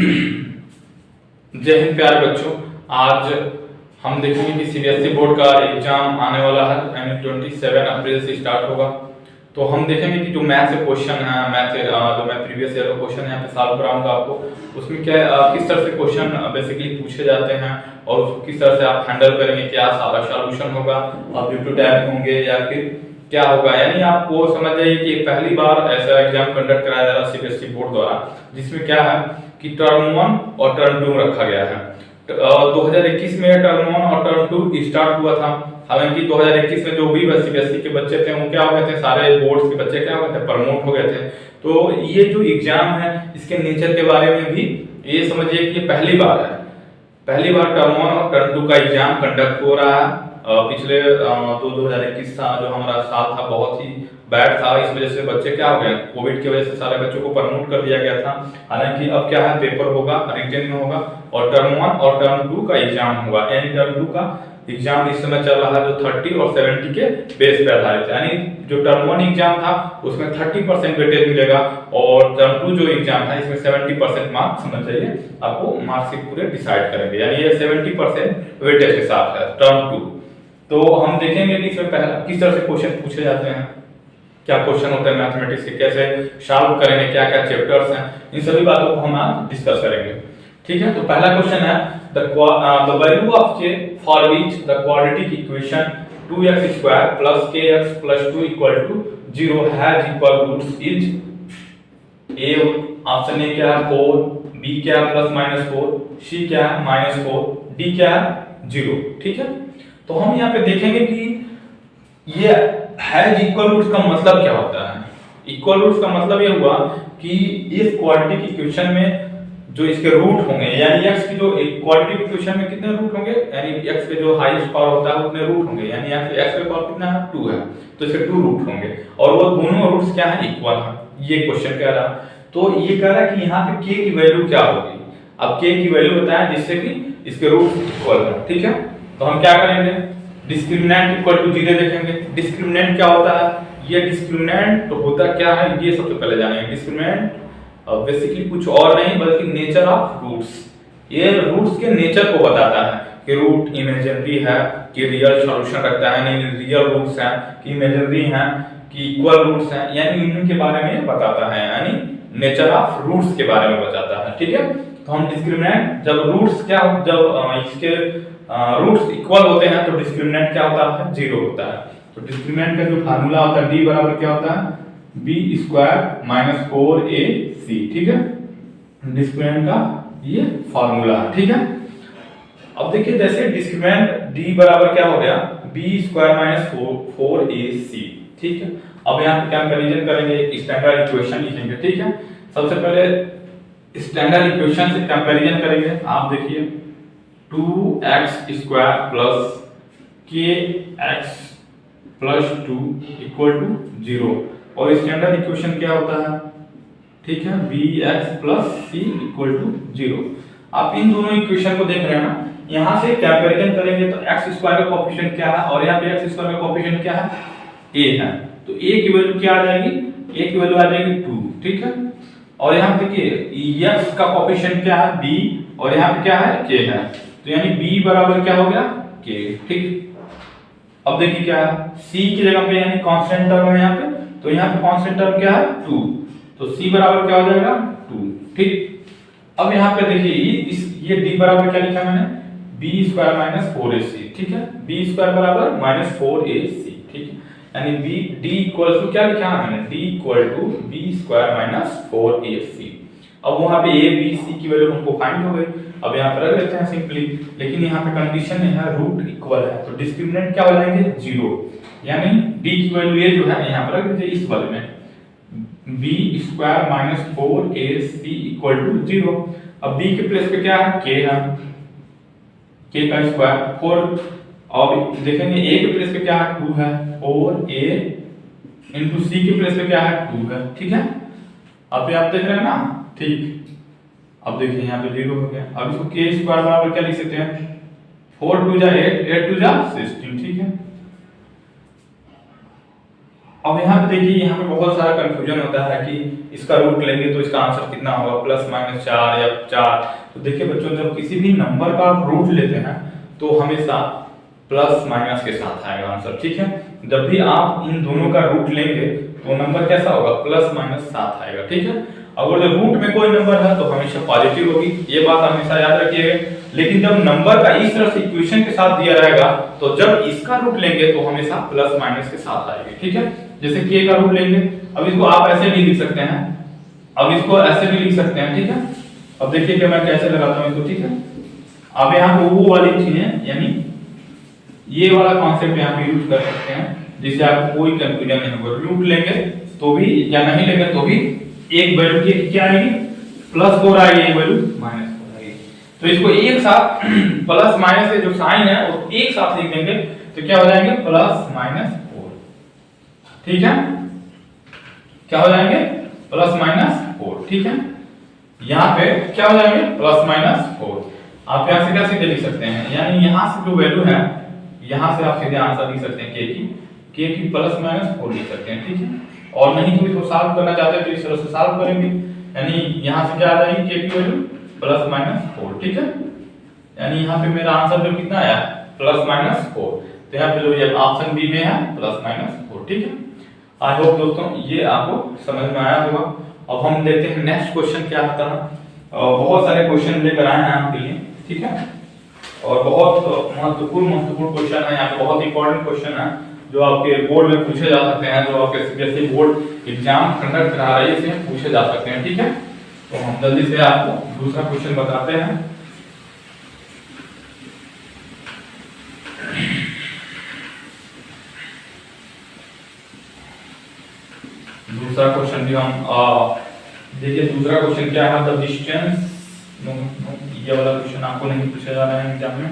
जय हिंद प्यारे बच्चों। आज हम देखेंगे कि सीबीएसई बोर्ड का एग्जाम आने वाला है, यानी 27 अप्रैल से स्टार्ट होगा। तो हम देखेंगे कि जो मैथ से क्वेश्चन है, जो मैं प्रीवियस ईयर का क्वेश्चन यहाँ पे सॉल्व कराऊंगा आपको, उसमें क्या किस तरह से क्वेश्चन बेसिकली पूछे जाते हैं और उसको किस तरह से आप हैंडल करेंगे, क्या सारा सॉल्यूशन होगा, ऑब्जेक्टिव टाइप होंगे या फिर क्या होगा। यानी आपको समझ जाइए कि पहली बार ऐसा एग्जाम कंडक्ट कराया जा रहा है सीबीएसई बोर्ड द्वारा, जिसमें क्या है कि टर्म 1 और टर्म 2 रखा गया है। 2021 में टर्म 1 और टर्म 2 स्टार्ट हुआ था। हालांकि 2021 में जो भी सीबीएसई के बच्चे थे वो क्या हो गए थे, सारे बोर्ड्स के बच्चे क्या हो गए थे, प्रमोट हो गए थे। तो ये जो एग्जाम है इसके नेचर के बारे में भी ये समझिए कि ये पहली बार है, पहली बार टर्म 1 और टर्म 2 का एग्जाम कंडक्ट हो रहा है। पिछले 2021 था जो हमारा साल था, बहुत ही बैड था। इस वजह से बच्चे क्या हो गए, कोविड की वजह से सारे बच्चों को प्रमोट कर दिया गया था। हालांकि अब क्या है, पेपर होगा, रिटेन में होगा और टर्म 1 और टर्म 2 का एग्जाम होगा। यानी टर्म 2 का एग्जाम इस समय चल रहा है जो 30 और 70 के बेस पे आधारित है। यानी जो टर्म 1 एग्जाम था उसमें 30% वेटेज मिलेगा और टर्म 2 जो एग्जाम था इसमें 70% मार्क्स समझ जाइए आपको मार्क्स पूरे डिसाइड करेंगे। यानी ये 70% वेटेज के साथ है टर्म 2। तो हम देखेंगे कि इसमें पहला किस तरह से क्वेश्चन पूछे जाते हैं, क्या क्वेश्चन होते हैं मैथमेटिक्स के, कैसे सॉल्व करेंगे, क्या क्या चैप्टर्स हैं, इन सभी बातों को हम आज डिस्कस करेंगे। ठीक है, तो पहला क्वेश्चन है the value of k for which the quadratic equation 2x square plus kx plus 2 equal to 0 has equal roots is A. Option A क्या है 4, बी क्या है प्लस माइनस 4, सी क्या है माइनस 4, डी क्या है 0। ठीक है, तो हम यहाँ पे देखेंगे कि ये हैज इक्वल रूट्स का मतलब क्या होता है। इक्वल रूट्स का मतलब ये हुआ कि इस क्वाड्रेटिक इक्वेशन में जो इसके रूट होंगे, यानी x की जो क्वाड्रेटिक इक्वेशन में कितने रूट होंगे, यानी x के जो हाईएस्ट पावर होता है उतने रूट होंगे। यानी यहाँ पे x के पावर कितना है 2 है, तो इसके 2 रूट होंगे और वो दोनों रूट्स क्या है इक्वल है। ये क्वेश्चन कह रहा है। तो ये कह रहा है कि यहाँ पे k की वैल्यू क्या होगी। अब k की वैल्यू बताएं जिससे कि इसके रूट्स इक्वल है। ठीक है, तो हम क्या करेंगे, डिस्क्रिमिनेंट इक्वल टू 0 देखेंगे। डिस्क्रिमिनेंट क्या होता है, ये डिस्क्रिमिनेंट होता क्या है ये सबसे पहले जानेंगे। डिस्क्रिमिनेंट बेसिकली कुछ और नहीं बल्कि नेचर ऑफ रूट्स। ये रूट्स के नेचर को बताता है कि रूट इमेजिनरी है कि रियल सॉल्यूशन रखता है, नहीं रियल रूट्स हैं कि इमेजिनरी हैं कि इक्वल रूट्स हैं, यानी इनके बारे में बताता है, यानी नेचर ऑफ रूट्स के बारे में बताता है। ठीक है, तो हम डिस्क्रिमिनेंट जब रूट्स क्या जब इसके रूट्स इक्वल होते हैं तो डिस्क्रिमिनेंट क्या होता है 0 होता है। तो डिस्क्रिमिनेंट का जो फार्मूला होता है d बराबर क्या होता है b स्क्वायर माइनस 4ac। ठीक है, डिस्क्रिमिनेंट का ये फार्मूला है। ठीक है, अब देखिए जैसे डिस्क्रिमिनेंट d बराबर क्या हो गया b स्क्वायर माइनस 4ac। ठीक है, अब यहाँ पे कंपैरिजन करेंगे, स्टैंडर्ड इक्वेशन लिखेंगे। ठीक है, सबसे पहले स्टैंडर्ड इक्वेशन से कंपैरिजन करेंगे। आप देखिए 2x square plus kx plus 2 equal to 0 और स्टैंडर्ड इक्वेशन क्या होता है, ठीक है, bx plus c equal to 0। आप इन दोनों इक्वेशन को देख रहे हैं ना, यहाँ से कंपैरिजन करेंगे तो x स्क्वायर का कोएफिशिएंट क्या है और यहाँ पे x स्क्वायर का कोएफिशिएंट क्या है a है। तो a की वैल्यू क्या आ जाएगी, a की वैल्यू आ जाएगी 2। ठीक है, और यहाँ पे देखिए x का कोएफिशिएंट क्या है b और यहाँ पे क्या है k है, तो यानी b बराबर क्या हो गया k। ठीक, अब देखिए क्या है c की जगह पे यानी कांस्टेंट टर्म है यहाँ पे, तो यहाँ पे कांस्टेंट टर्म क्या है 2, तो c बराबर क्या हो जाएगा 2। ठीक, अब यहाँ पे देखिए ये d बराबर क्या लिखा मैंने b स्क्वायर माइनस 4ac। ठीक है, b स्क्वायर बराबर माइनस 4ac। ठीक है, यानी b d इक्वल टू क्या लिखा है मैंने d equal to b square minus 4ac। अब वहां पे a b c की वैल्यू हमको फाइंड हो गई, अब यहाँ पे रख लेते हैं सिंपली। लेकिन यहाँ पे कंडीशन है रूट इक्वल है, तो डिस्क्रिमिनेंट क्या हो जाएंगे 0, यानी d की वैल्यू ये जो है यहाँ पे रख दीजिए इस वाले में b square minus 4ac equal to 0। अब b के प्लेस पे क्या है k है, k का स्क्वायर 4, और देखेंगे a के प्लेस पे क्या है 2 है, 4a इंटू c के प्लेस पे क्या है 2 है। ठीक है, अब ये आप देख रहे हैं ना। ठीक, अब देखिए यहाँ पे 0 हो गया। अब इसको k स्क्वायर बराबर क्या लिख सकते हैं 4 2 जा 8, 8 2 जा 16। ठीक है, अब यहाँ पे देखिए, यहाँ पे बहुत सारा कंफ्यूजन होता है कि इसका रूट लेंगे तो इसका आंसर कितना होगा, +-4 या 4। तो देखिए बच्चों, जब किसी भी नंबर का आप रूट लेते हैं तो हमेशा प्लस माइनस के साथ आएगा आंसर, ठीक है। जब भी आप इन दोनों का रूट लेंगे तो नंबर कैसा होगा, +-7 आएगा, ठीक है। अगर रूट में कोई नंबर है तो हमेशा पॉजिटिव होगी, ये बात हमेशा याद रखिएगा। लेकिन जब नंबर का इस तरह से इक्वेशन के साथ दिया रहेगा तो जब इसका रूट लेंगे तो हमेशा प्लस माइनस के साथ आएगी, ठीक है। जैसे k का रूट लेंगे, अब इसको आप ऐसे भी लिख सकते हैं, अब इसको ऐसे भी लिख सकते हैं, ठीक है। अब देखिए कि मैं कैसे लगाता हूं इसको, ठीक है। अब यहाँ पे वो वाली चीजें, यानी ये वाला कॉन्सेप्ट यहाँ पे यूज कर सकते हैं जिससे आपको कोई कंफ्यूजन नहीं होगा। रूट लेंगे तो भी या नहीं लेंगे तो भी एक वैल्यू की क्या आएगी, +4 आएगी, एक वैल्यू -4 आएगी। तो इसको एक साथ प्लस माइनस के जो साइन है वो एक साथ लिख देंगे तो क्या हो जाएंगे, +-4, ठीक है। क्या हो जाएंगे, +-4, ठीक है। यहाँ पे क्या हो जाएंगे, +-4। आप यहाँ से क्या सीधे लिख सकते हैं, यानी यहाँ से जो वैल्यू है यहाँ से आप सीधे आंसर लिख सकते हैं k की +-4 लिख सकते हैं, ठीक है। और नहीं तो इसको सॉल्व करना चाहते हैं तो इस तरह से सॉल्व करेंगे, यानी यहाँ से क्या आ जाएगी, k की वैल्यू +-4, ठीक है। यानी यहाँ पे मेरा आंसर जो कितना आया, +-4। तो यहाँ पे जो ये ऑप्शन बी में है +-4, ठीक है। आई होप दोस्तों ये आपको समझ में आया होगा। अब हम देखते हैं नेक्स्ट क्वेश्चन क्या आता है। बहुत सारे क्वेश्चन लेकर आए हैं आपके लिए, ठीक है। और बहुत महत्वपूर्ण क्वेश्चन है यहाँ पे, बहुत इंपॉर्टेंट क्वेश्चन है जो आपके बोर्ड में पूछे जा सकते हैं, जो आपके सीबीएसई बोर्ड एग्जाम कंडक्ट करा रही है इसमें पूछे जा सकते हैं, ठीक है। तो हम जल्दी से आपको दूसरा क्वेश्चन बताते हैं। दूसरा क्वेश्चन भी हम देखिए, दूसरा क्वेश्चन क्या है, द डिस्टेंस, ये वाला क्वेश्चन आपको नहीं पूछा जा रहा है एग्जाम में।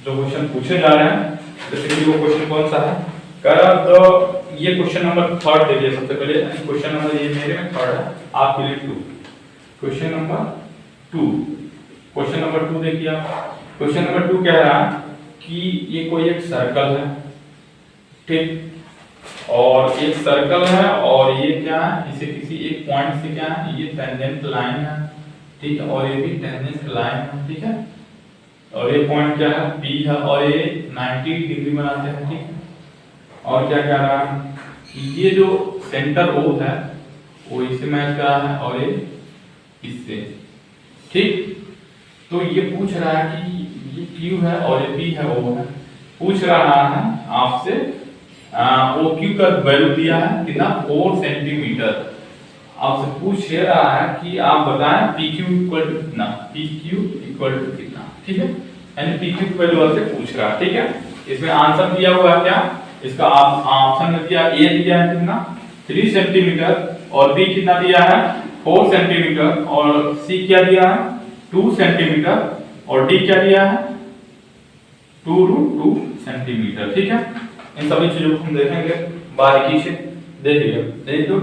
जो क्वेश्चन पूछे जा रहे हैं जैसे कि वो क्वेश्चन कौन सा है, तो ये क्वेश्चन नंबर 3 देखिए। सबसे पहले क्वेश्चन नंबर ये मेरे में 3 है, आपके लिए 2। क्वेश्चन नंबर 2 देखिए आप। क्वेश्चन नंबर 2 कह रहा है कि ये कोई एक सर्कल है, ठीक, और एक सर्कल है और ये क्या है, इसे किसी एक पॉइंट से क्या है, ये टेंजेंट लाइन है, ठीक है, और ये भी टेंजेंट लाइन है, ठीक है। और ये पॉइंट क्या है, P है, और ये 90 डिग्री बनाते हैं, ठीक है। और क्या कह रहा है कि ये जो सेंटर O है वो इससे मैच कर रहा है और ये इससे, ठीक। तो ये पूछ रहा है कि ये Q है और ये P है, O है। पूछ रहा है आपसे OQ का वैल्यू दिया है कितना, 4 सेंटीमीटर। आपसे पूछ रहा है कि आप बताएं PQ इक्वल टू कितना, PQ इक्वल टू कितना, ठीक है। यानी PQ की वैल्यू आपसे पूछ रहा है, ठीक है। इसमें आंसर दिया हुआ है क्या, इसका आप ऑप्शन में दिया, A दिया है कितना, 3 सेंटीमीटर, और B कितना दिया है, 4 सेंटीमीटर, और C क्या दिया है, 2 सेंटीमीटर, और D क्या दिया है, 2√2 सेंटीमीटर, ठीक है। इन सभी चीजों को हम देखेंगे बारीकी से। देखिए जो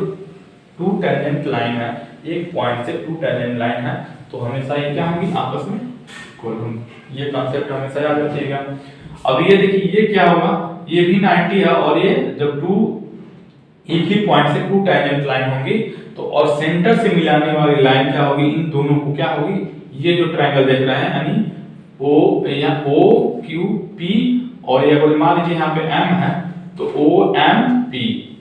2 टेंजेंट लाइन है, एक पॉइंट से 2 टेंजेंट लाइन है, तो हमेशा ये क्या होंगी, आपस में इक्वल होंगी। ये कांसेप्ट हमेशा याद रखिएगा। अब ये देखिए ये क्या होगा, ये भी 90 है, और ये जब 2 एक ही पॉइंट से 2 टेंजेंट लाइन होंगी तो और सेंटर से मिलाने वाली लाइन क्या होगी, इन दोनों को क्या होगी, ये जो ट्रायंगल देख रहे हैं, यानी O या OQP, और ये अगर मान लीजिए यहाँ पे M है तो OMP,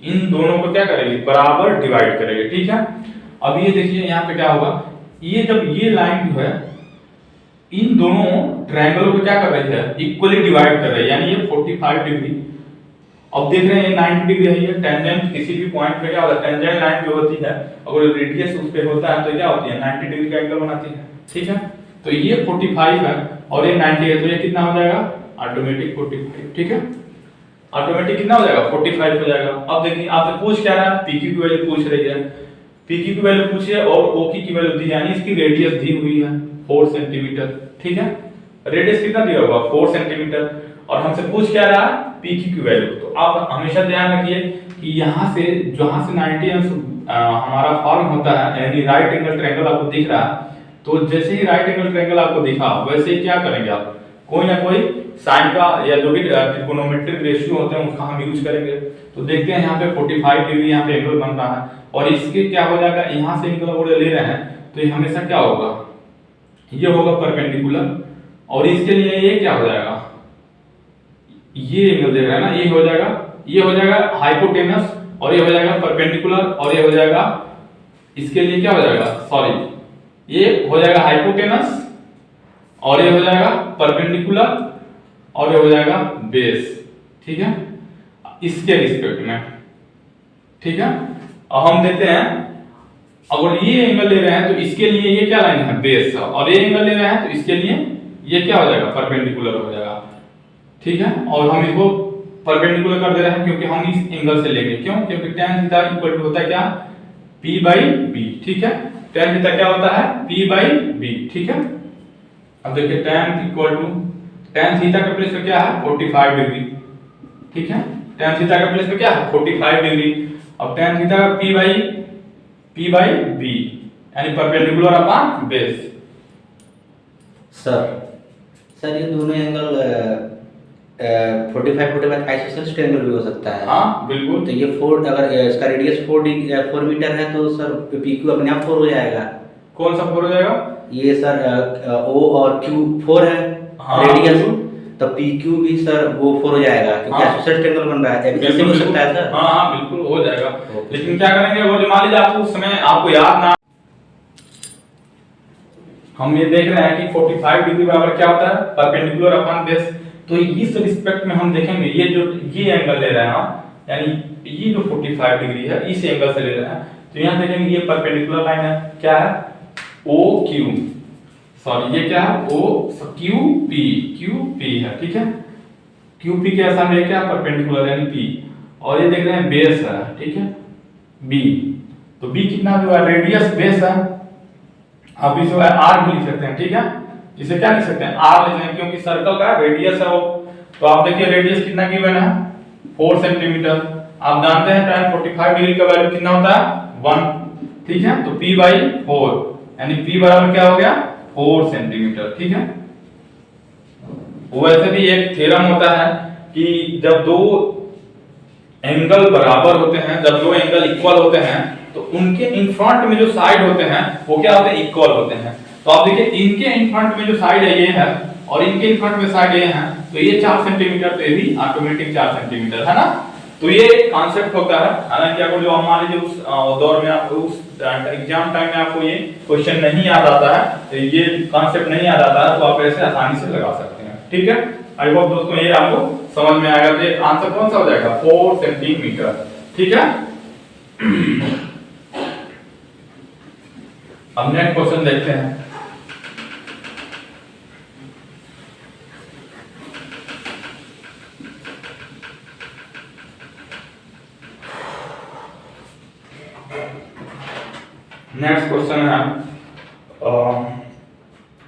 इन दोनों को क्या करेगी, बराबर डिवाइड करेगी, ठीक है। अब ये देखिए यहाँ पे क्या होगा, ये जब ये लाइन जो है इन दोनों ट्रायंगलों को क्या कर रही है, इक्वली डिवाइड कर रही है, यानी ये 45 डिग्री। अब देख रहे हैं ये 90 डिग्री है, ये टेंजेंट किसी भी पॉइंट पे क्या होता है, टेंजेंट लाइन जो होती है अगर रेडियस उस पे होता है तो क्या होती है, 90 डिग्री का एंगल बनाती है, ठीक है। तो ये 45 है और ये 90 है, तो ये कितना हो जाएगा, ऑटोमेटिक 45, ठीक है। ऑटोमेटिक कितना हो जाएगा, 45 हो जाएगा। अब देखिए आपसे पूछ क्या रहा है, PQ की वैल्यू पूछ रही है, PQ की वैल्यू पूछी है और OQ की वैल्यू दी, यानी इसकी रेडियस दी हुई है 4 सेंटीमीटर, ठीक है। रेडियस कितना दिया होगा, 4 सेंटीमीटर, और हमसे पूछ क्या रहा है, PQ की वैल्यू। तो आप हमेशा ध्यान रखिए कि यहाँ से जहाँ से 90 अंश हमारा फॉर्म होता है, यानी राइट एंगल ट्रायंगल आपको दिख रहा है, तो जैसे ही राइट एंगल ट्रायंगल आपको दिखा वैसे ही क्या करेंगे आप, कोई ना कोई साइन का या जो भी ट्रिगोनोमेट्रिक रेशियो होते हैं उसका हम यूज करेंगे। तो देखते हैं यहाँ पे 45 डिग्री यहाँ पे एंगल बन रहा है और इसके क्या हो जाएगा, यहाँ से एंगल अगर ले रहे हैं तो ये हमेशा क्या होगा, ये होगा परपेंडिकुलर और इसके लिए ये क्या हो जाएगा, ये एंगल देख रहे हैं ना, ये हो जाएगा हाइपोटेनस और ये हो जाएगा परपेंडिकुलर और ये हो जाएगा, इसके लिए क्या हो जाएगा, सॉरी ये हो जाएगा हाइपोटेनस और ये हो जाएगा परपेंडिकुलर और ये हो जाएगा बेस, ठीक है, इसके रिस्पेक्ट में, ठीक है। अब हम देते हैं अगर ये एंगल ले रहे हैं तो इसके लिए ये क्या लाइन है, बेस, और ये एंगल ले रहे हैं तो इसके लिए ये क्या हो जाएगा, परपेंडिकुलर हो जाएगा, ठीक है। और हम इसको परपेंडिकुलर कर दे रहे हैं क्योंकि हम इस एंगल से लेंगे, क्यों, क्योंकि tan थीटा इक्वल टू होता है क्या, p बाई b, ठीक है। tan थीटा क्या होता है, p बाई b, ठीक है। अब देखिए tan equal to tan theta के प्लेस पे क्या है 45 डिग्री, ठीक है। tan थीटा के प्लेस पे क्या है 45 डिग्री। अब tan थीटा का p बाई b यानी परपेंडिकुलर अपॉन बेस। सर ये दोनों एंगल 45 आइसोसेलेस एंगल भी हो सकता है। हाँ बिल्कुल। तो ये 4, अगर इसका रेडियस 4 मीटर है तो सर PQ अपने आप 4 हो जाएगा। कौन सा 4 हो जाएगा, ये सर O और Q 4 है, हाँ, रेडियस, तो PQ भी सर वो 4 हो जाएगा क्योंकि आइसोसेलेस एंगल बन रहा है, ऐसे हो सकता है सर। हाँ बिल्कुल हो जाएगा। लेकिन क्या करेंगे, वो जो मान लीजिए आपको उस समय आपको याद ना, हम ये देख रहे हैं कि 45 डिग्री बराबर क्या होता है, परपेंडिकुलर अपॉन बेस। तो इस रिस्पेक्ट में हम देखेंगे ये जो ये एंगल ले रहे हैं हम, यानी ये जो 45 डिग्री है इस एंगल से ले रहे हैं, तो यहाँ देखेंगे ये परपेंडिकुलर लाइन है, क्या है OQ, सॉरी ये क्या है QP है, ठीक है। QP के ऐसा में क्या परपेंडिकुलर यानी P, और ये देख रहे हैं बेस है, ठीक है B, तो B कितना जो है रेडियस बेस है, आप इसे R भी लिख सकते हैं, ठीक है, इसे क्या लिख सकते हैं R लिख सकते हैं क्योंकि सर्कल का रेडियस है वो। तो आप देखिए रेडियस कितना गिवन है 4 सेंटीमीटर, आप जानते हैं tan 45 डिग्री का वैल्यू कितना होता है 1, ठीक है। तो P बाई 4 यानी P बराबर क्या हो गया 4 सेंटीमीटर, ठीक है। वैसे भी एक थ्योरम होता है कि जब दो एंगल बराबर होते हैं, जब दो एंगल इक्वल होते हैं तो उनके इन फ्रंट में जो साइड होते हैं वो क्या होते हैं, इक्वल होते हैं। तो आप देखिए इनके इन फ्रंट में जो साइड है ये है और इनके इन फ्रंट में साइड ये है, तो ये 4 सेंटीमीटर तो ये भी ऑटोमेटिक 4 सेंटीमीटर है ना। तो ये कॉन्सेप्ट होता है। हालांकि आपको जो मान लीजिए उस दौर में आपको उस एग्जाम टाइम में आपको ये क्वेश्चन नहीं याद आता है, ये कॉन्सेप्ट नहीं याद आता है, तो आप ऐसे आसानी से लगा सकते हैं, ठीक है। आई होप दोस्तों ये आपको समझ में आएगा। तो आंसर कौन सा हो जाएगा 4 सेंटीमीटर, ठीक है। अब नेक्स्ट क्वेश्चन देखते हैं। नेक्स्ट क्वेश्चन है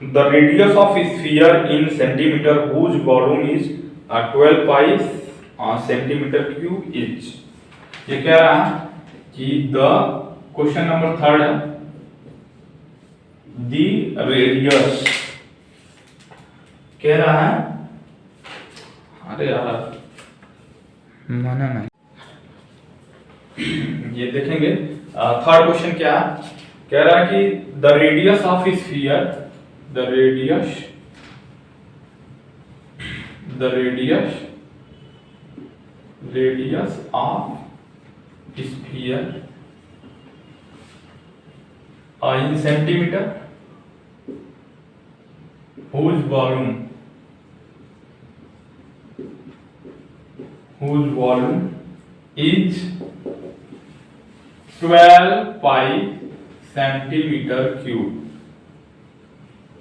the radius of sphere in centimetre whose volume is 12 pi centimetre cube each. ये कह रहा है कि द क्वेश्चन नंबर 3 है द रेडियस, कह रहा है, अरे यार माना नहीं, ये देखेंगे। थर्ड क्वेश्चन क्या है, कह रहा है कि the radius of sphere, the radius of sphere in centimetre whose volume is 12 pi centimetre cube.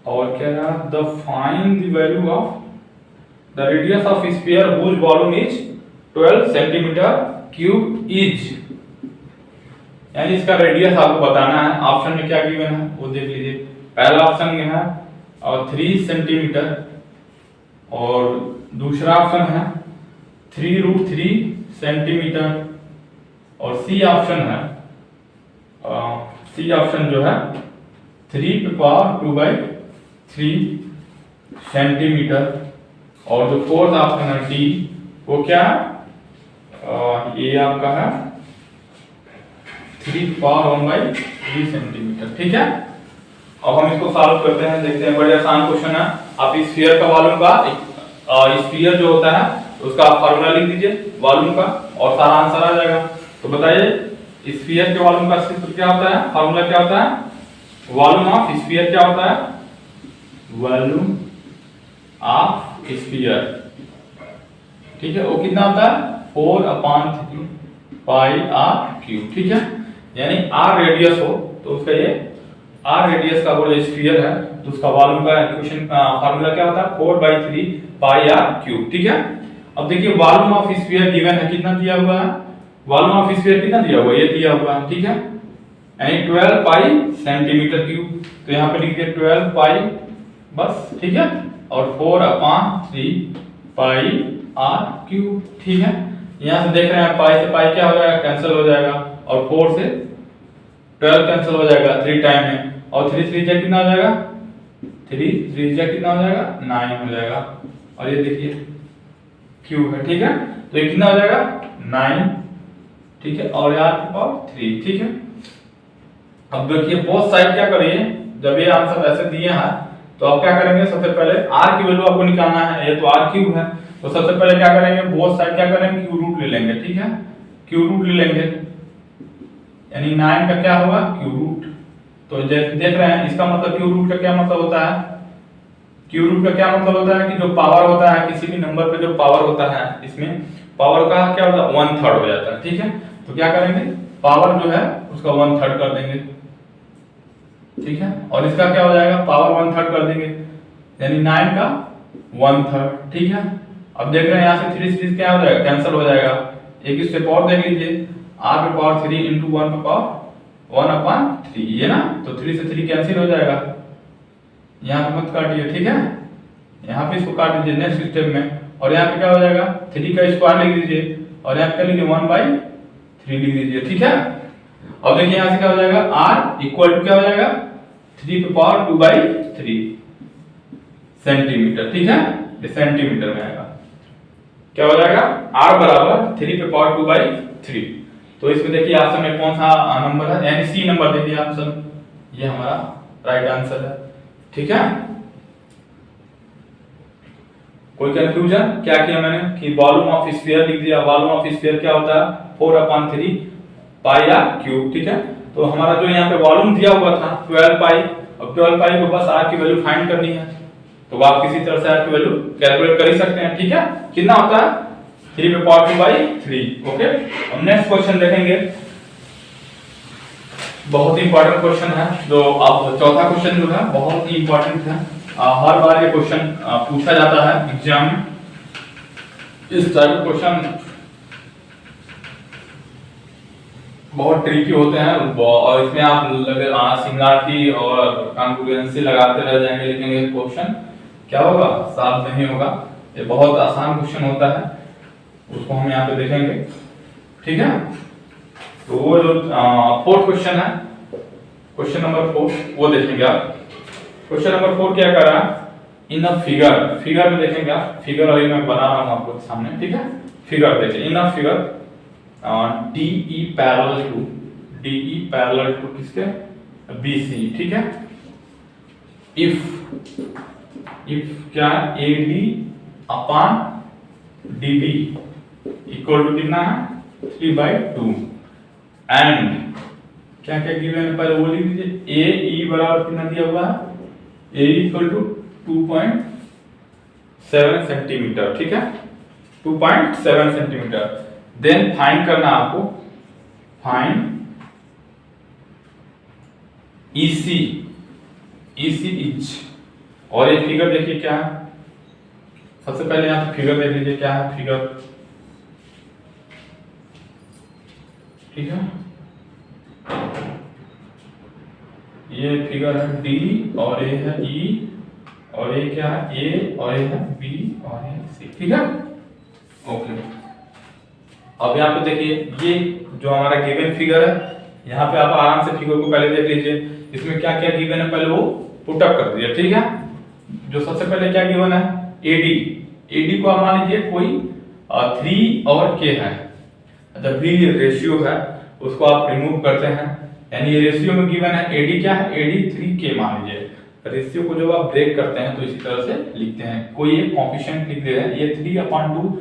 और क्या रहा, the find the value of the radius of sphere whose volume is 12 centimetre cube is, यानी इसका radius आपको बताना है। Option में क्या गिवन है वो देख लीजिए। पहला ऑप्शन में है 3 सेंटीमीटर और दूसरा ऑप्शन है 3√3 सेंटीमीटर और सी ऑप्शन है, सी ऑप्शन जो है 3 पे पावर 2/3 सेंटीमीटर और जो फोर्थ ऑप्शन है डी, वो क्या है, ये आपका है 3 पावर 1/3 सेंटीमीटर। ठीक है, अब हम इसको सॉल्व करते हैं, देखते हैं। बड़े आसान क्वेश्चन है। आप इस स्फीयर का वॉल्यूम का स्फीयर जो होता है उसका फार्मूला लिख दीजिए वॉल्यूम का, और सारा आंसर आ जाएगा। तो बताइए स्फीयर के वॉल्यूम का सूत्र क्या होता है, फार्मूला क्या होता है? वॉल्यूम ऑफ स्फीयर क्या होता है? वॉल्यूम ऑफ स्फीयर, ठीक है, वो कितना होता है? 4/3 पाई आर क्यूब। ठीक है, यानी आर रेडियस हो तो उसका ये आर रेडियस का वो जो स्फीयर है तो उसका वॉल्यूम का इक्वेशन फार्मूला क्या होता है? 4/3 पाई आर क्यूब। ठीक है, अब देखिए वॉल्यूम ऑफ स्फीयर गिवन है, कितना दिया हुआ है? वॉल्यूम ऑफ स्फीयर कितना दिया हुआ है? ये दिया हुआ है। ठीक है, यानी 12 पाई सेंटीमीटर क्यूब। तो यहाँ पे लिख दिया 12 पाई बस। ठीक है, और 4/3 पाई आर क्यूब। ठीक है, यहाँ से देख रहे हैं पाई से पाई क्या हो जाएगा? कैंसिल हो जाएगा, और 4 से 12 कैंसिल हो जाएगा 3 टाइम में, और 3 3 जा कितना हो जाएगा? 3 3 जा कितना हो जाएगा? 9 हो जाएगा। और ये देखिए क्यूब है। ठीक है, तो ये कितना हो जाएगा? 9। ठीक है, और यहाँ पे पावर 3। ठीक है, अब देखिए बोथ साइड क्या करिए, जब ये आंसर ऐसे दिए हैं तो आप क्या करेंगे? सबसे पहले r की वैल्यू आपको निकालना है, ये तो r क्यूब है, तो सबसे पहले क्या करेंगे? बोथ साइड क्या करेंगे? क्यू रूट ले लेंगे। ठीक है, क्यू रूट ले लेंगे, यानी 9 का क्या होगा? Cube root. तो देख रहे हैं इसका मतलब क्यू रूट का क्या मतलब होता है? क्यू रूट का क्या मतलब होता है कि जो पावर होता है किसी भी नंबर पे, जो पावर होता है इसमें पावर का क्या होता है? 1/3 हो जाता है। ठीक है, तो क्या करेंगे? पावर जो है उसका 1/3 कर देंगे। ठीक है, और इसका क्या हो जाएगा? पावर 1/3 कर देंगे, यानी 9 का 1/3। ठीक है, अब देख रहे हैं यहाँ से 3 3 क्या हो जाएगा? कैंसिल हो जाएगा। एक स्टेप और देख लीजिए, r पे पावर 3 into 1 पे पावर 1/3, ये ना, तो 3 से 3 कैंसिल हो जाएगा। यहाँ पे मत काटिए। ठीक है, यहाँ पे इसको काट दीजिए नेक्स्ट स्टेप में, और यहाँ पे क्या हो जाएगा? 3 का स्क्वायर लिख दीजिए, और यहाँ पे क्या लिखिए? 1/3 लिख दीजिए। ठीक है, अब देखिए यहाँ से क्या हो जाएगा? r इक्वल टू क्या हो जाएगा? 3 पे पावर 2/3 सेंटीमीटर। ठीक है, ये सेंटीमीटर में आएगा। क्या हो जाएगा? r बराबर 3 पे पावर 2/3। तो इसमें देखिए ऑप्शन में कौन सा नंबर है? यानी सी नंबर देखिए ऑप्शन, ये हमारा राइट आंसर है। ठीक है, कोई कंफ्यूजन? क्या किया मैंने कि वॉल्यूम ऑफ स्फीयर लिख दिया। वॉल्यूम ऑफ स्फीयर क्या होता है? 4/3 पाई आर क्यूब। ठीक है, तो हमारा जो यहाँ पे वॉल्यूम दिया हुआ था 12 पाई, अब 12 पाई को बस आर की वैल्यू फाइंड करनी है, तो आप किसी तरह से आर की वैल्यू कैलकुलेट कर ही सकते हैं। ठीक है, कितना होता है? 3 पे पावर 2/3। ओके, अब नेक्स्ट क्वेश्चन देखेंगे, बहुत ही इंपॉर्टेंट क्वेश्चन है, जो अब चौथा क्वेश्चन जो है बहुत ही इंपॉर्टेंट है। हर बार ये क्वेश्चन पूछा जाता है एग्जाम में। इस टाइप के क्वेश्चन बहुत ट्रिकी होते हैं, और इसमें आप सिंगुलैरिटी और कॉन्ग्रुएंसी लगाते रह जाएंगे, लेकिन ये क्वेश्चन क्या होगा? सॉल्व नहीं होगा। ये बहुत आसान क्वेश्चन होता है, उसको हम यहाँ पे देखेंगे। ठीक है, तो वो जो फोर्थ क्वेश्चन है, क्वेश्चन नंबर 4, वो देखेंगे आप। क्वेश्चन नंबर 4 क्या कर रहा है? इन अ फिगर में देखेंगे आप। फिगर अभी मैं बना रहा हूँ आपको सामने। ठीक है, फिगर देखिए, in a figure DE parallel to किसके? BC। ठीक है, इफ क्या है? AD upon DB equal to कितना है? 3/2। एंड क्या क्या गिवन है पहले वो लिख दीजिए। AE बराबर कितना दिया हुआ है? AE equal to 2.7 centimetre. ठीक है, 2.7 सेंटीमीटर। देन फाइंड करना आपको, फाइंड EC इच। और ये फिगर देखिए क्या है? सबसे पहले यहाँ फिगर देख लीजिए क्या है फिगर। ठीक है, ये फिगर है D, और ये है E, और ये क्या है? A, और ये है B, और ये C। ठीक है, ओके। अब यहाँ पे देखिए ये जो हमारा गिवन फिगर है, यहाँ पे आप आराम से फिगर को पहले देख लीजिए। इसमें क्या क्या गिवन है पहले वो पुट अप कर दीजिए। ठीक है, जो सबसे पहले क्या गिवन है? AD AD को आप मान लीजिए कोई 3 और K है, जब भी रेशियो है उसको आप रिमूव करते हैं, यानी ये रेशियो में गिवन है AD क्या है, AD 3K मान लीजिए। रेशियो को जब आप ब्रेक करते हैं तो इसी तरह से लिखते हैं, कोई एक कोफिशिएंट लिख दे रहे हैं, ये 3/2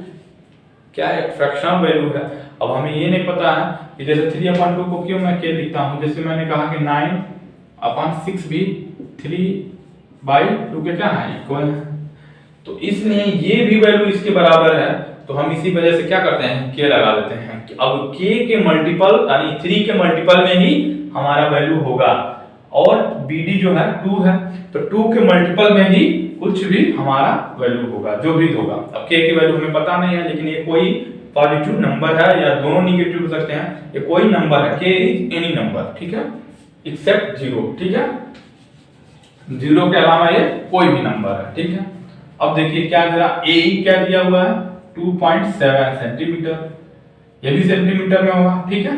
क्या है, फ्रैक्शनल वैल्यू है। अब हमें ये नहीं पता है कि जैसे 3/2 को क्यों मैं K लिखता हूँ, जैसे मैंने कहा कि 9/6 भी 3/2 के क्या है, इक्वल है, तो इसलिए ये भी वैल्यू इसके बराबर है, तो हम इसी वजह से क्या करते हैं, K लगा देते हैं। अब K के मल्टीपल यानी 3 के मल्टीपल में ही हमारा वैल्यू होगा, और BD जो है 2 है, तो 2 के मल्टीपल में ही कुछ भी हमारा वैल्यू होगा, जो भी होगा। अब K की वैल्यू हमें पता नहीं है, लेकिन ये कोई पॉजिटिव नंबर है या दोनों निगेटिव हो सकते हैं, ये कोई नंबर है, K इज एनी नंबर, ठीक है, एक्सेप्ट 0, ठीक है, 0 के अलावा ये कोई भी नंबर है, ठीक है। अब देखिए क्या जरा AE क्या दिया हुआ है, 2.7 सेंटीमीटर, ये भी सेंटीमीटर में होगा, ठीक है,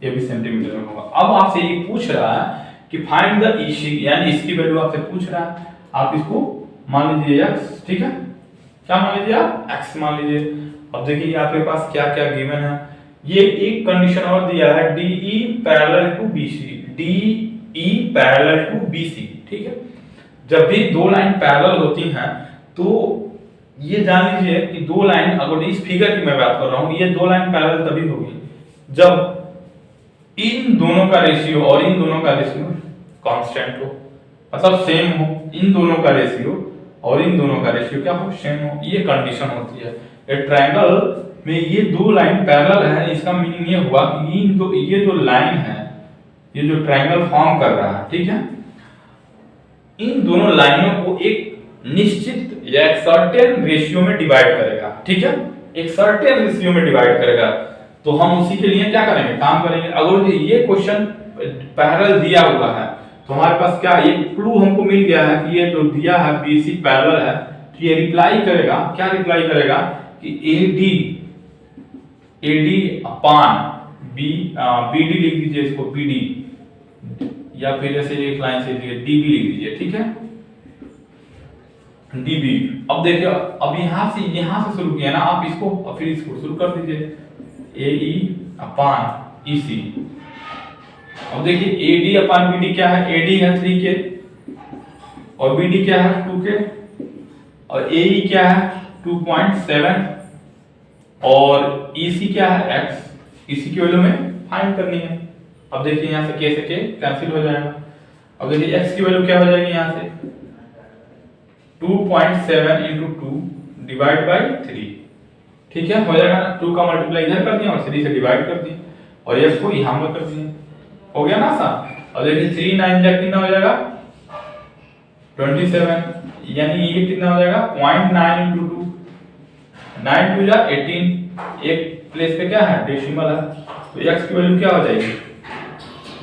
ये भी सेंटीमीटर में होगा। अब आपसे ये पूछ रहा है कि फाइंड द EC, यानी इसकी वैल्यू आपसे पूछ रहा है, आप इसको मान लीजिए x, ठीक है, क्या मान लीजिए आप, x मान लीजिए। अब देखिए आपके पास क्या क्या गिवन है, ये एक कंडीशन और दिया है, DE parallel to BC, DE parallel to BC, ठीक है। जब भी दो लाइन पैरेलल होती हैं तो ये जान लीजिए कि दो लाइन, अगर इस फिगर की मैं बात कर रहा हूं, ये दो लाइन पैरेलल तभी होगी जब इन दोनों का रेशियो और इन दोनों का रेशियो कांस्टेंट हो, मतलब सेम हो, इन दोनों का रेशियो और इन दोनों का रेशियो क्या हो, सेम हो, ये कंडीशन होती है। एक ट्रायंगल में ये दो लाइन पैरेलल है, इसका मीनिंग ये हुआ कि ये जो लाइन है, ये जो ट्रायंगल फॉर्म कर रहा है, ठीक है, इन दोनों लाइनों को एक निश्चित या एक सर्टेन रेशियो में डिवाइड करेगा, ठीक है, एक सर्टेन रेशियो में डिवाइड करेगा। तो हम उसी के लिए क्या करेंगे, काम करेंगे। अगर ये क्वेश्चन पैरेलल दिया हुआ है तो हमारे पास क्या, ये क्लू हमको मिल गया है कि ये जो दिया है BC पैरेलल है, तो ये रिप्लाई करेगा, क्या रिप्लाई करेगा कि AD अपान BD लिख दीजिए, इसको BD, या फिर ऐसे एक लाइन से DB लिख दीजिए, ठीक है, DB। अब देखिए, अब यहां से शुरू किया ना आप इसको, और फिर इसको शुरू कर दीजिए, AE अपान EC। अब देखिए AD अपान BD क्या है, AD है 3K और BD क्या है 2K, और AE क्या है 2.7 और EC क्या है x, EC की वैल्यू में फाइंड करनी है। अब देखिए यहाँ से K से K कैंसिल हो जाएगा। अब देखिए x की वैल्यू क्या हो जाएगी, यहाँ से 2.7 × 2 डिवाइड बाई 3, ठीक है, हो जाएगा ना, 2 का मल्टीप्लाई इधर कर दिया और 3 से डिवाइड कर दिया, और x को यहाँ पर कर दिया, हो गया ना आसान। अब देखिए 3 9 जा कितना हो जाएगा 27, यानी ये कितना हो जाएगा 0.9 × 2, 9 2 जा 18, एक प्लेस पे क्या है डेसिमल है, तो x की वैल्यू क्या हो जाएगी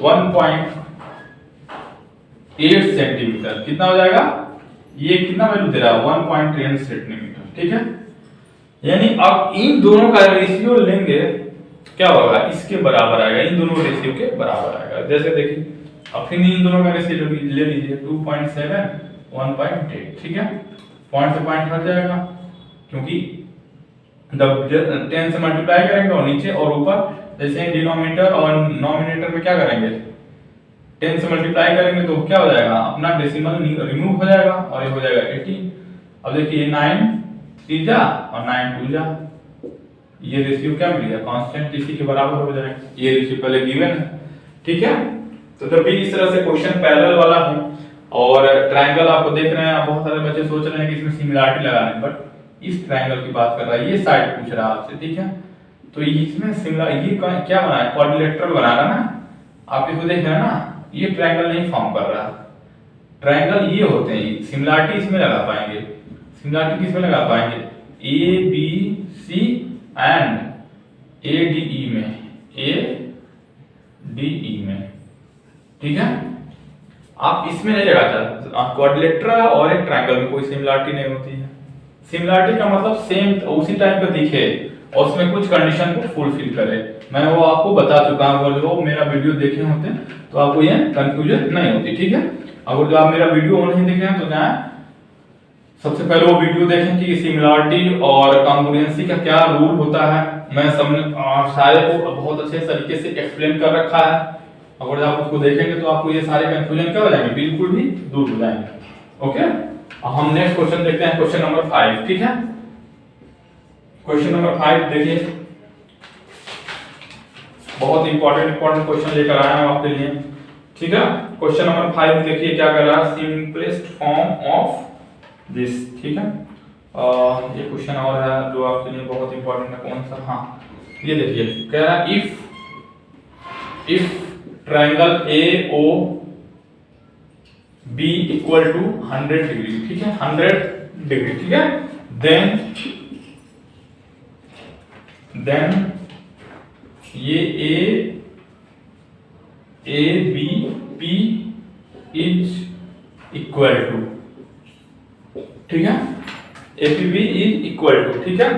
1.8 सेंटीमीटर, कितना हो जाएगा, ये कितना वैल्यू दे रहा है 1.10 सेंटीमीटर, ठीक है। यानी अब इन दोनों का रेशियो लेंगे क्या होगा, इसके बराबर आएगा, इन दोनों रेशियो के बराबर आएगा। जैसे देखिए अब फिर इन दोनों का रेशियो ले लीजिए 2.7 1.8, ठीक है, पॉइंट से पॉइंट हट जाएगा, क्योंकि जब 10 से मल्टीप्लाई करेंगे और नीचे और ऊपर, जैसे डिनोमिनेटर और नोमिनेटर में क्या करेंगे 10 से मल्टीप्लाई करेंगे तो क्या हो जाएगा, अपना डेसिमल रिमूव हो जाएगा और ये हो जाएगा 18। अब देखिए 9 3 जा और 9 2 जा, ये रेशियो क्या मिल गया कांस्टेंट, इसी के बराबर हो जाएगा, ये रेशियो पहले गिवन है, ठीक है। तो जब भी इस तरह से क्वेश्चन पैरेलल वाला हो और ट्रायंगल आपको देख रहे हैं, बहुत सारे बच्चे सोच रहे हैं कि इसमें सिमिलरिटी लगाने, बट इस ट्रायंगल की बात कर रहा है, ये साइड पूछ रहा है आपसे, ठीक है। तो इसमें सिमिलर ये क्या बना है, क्वाड्रिलेटरल बना रहा है ना, आप इसको देख रहे हैं ना, ये ट्रायंगल नहीं फॉर्म कर रहा, ट्रायंगल ये होते हैं, सिमिलरिटी इसमें लगा पाएंगे, सिमिलरिटी किसमें लगा पाएंगे, ABC एंड ADE में, ADE में, ठीक है। आप इसमें नहीं लगाता, क्वाड्रिलेटरल और एक ट्रायंगल में कोई सिमिलरिटी नहीं होती है। सिमिलरिटी का मतलब सेम उसी टाइप का दिखे और उसमें कुछ कंडीशन को फुलफिल करे, मैं वो आपको बता चुका हूं, अगर जो मेरा वीडियो देखे होते तो आपको ये कंफ्यूजन नहीं होती, ठीक है। अगर जो आप मेरा वीडियो नहीं देखे हैं तो जाएं सबसे पहले वो वीडियो देखें कि सिमिलरिटी और कॉन्ग्रुएंसी का क्या रूल होता है। मैं सारे को बहुत अच्छे तरीके से एक्सप्लेन कर रखा है। अगर आप उसको देखेंगे तो आपको ये सारे कंफ्यूजन क्या हो जाएंगे, बिल्कुल भी दूर हो जाएंगे। ओके, अब हम नेक्स्ट क्वेश्चन देखते हैं, क्वेश्चन नंबर 5। ठीक है, क्वेश्चन नंबर 5 देखिए, बहुत इंपॉर्टेंट क्वेश्चन लेकर आया हूं आपके लिए। ठीक है, क्वेश्चन नंबर 5 देखिए क्या कर रहा है, सिंपलेस्ट फॉर्म ऑफ दिस। ठीक है, ये क्वेश्चन और है जो आपके लिए बहुत इंपॉर्टेंट है। कौन सा, हाँ ये देखिए, कह रहा है if triangle AO B equal to 100 degree. ठीक है, 100 डिग्री। ठीक है, देन ये ABP इज इक्वल टू, ठीक है, APB इज इक्वल टू। ठीक है,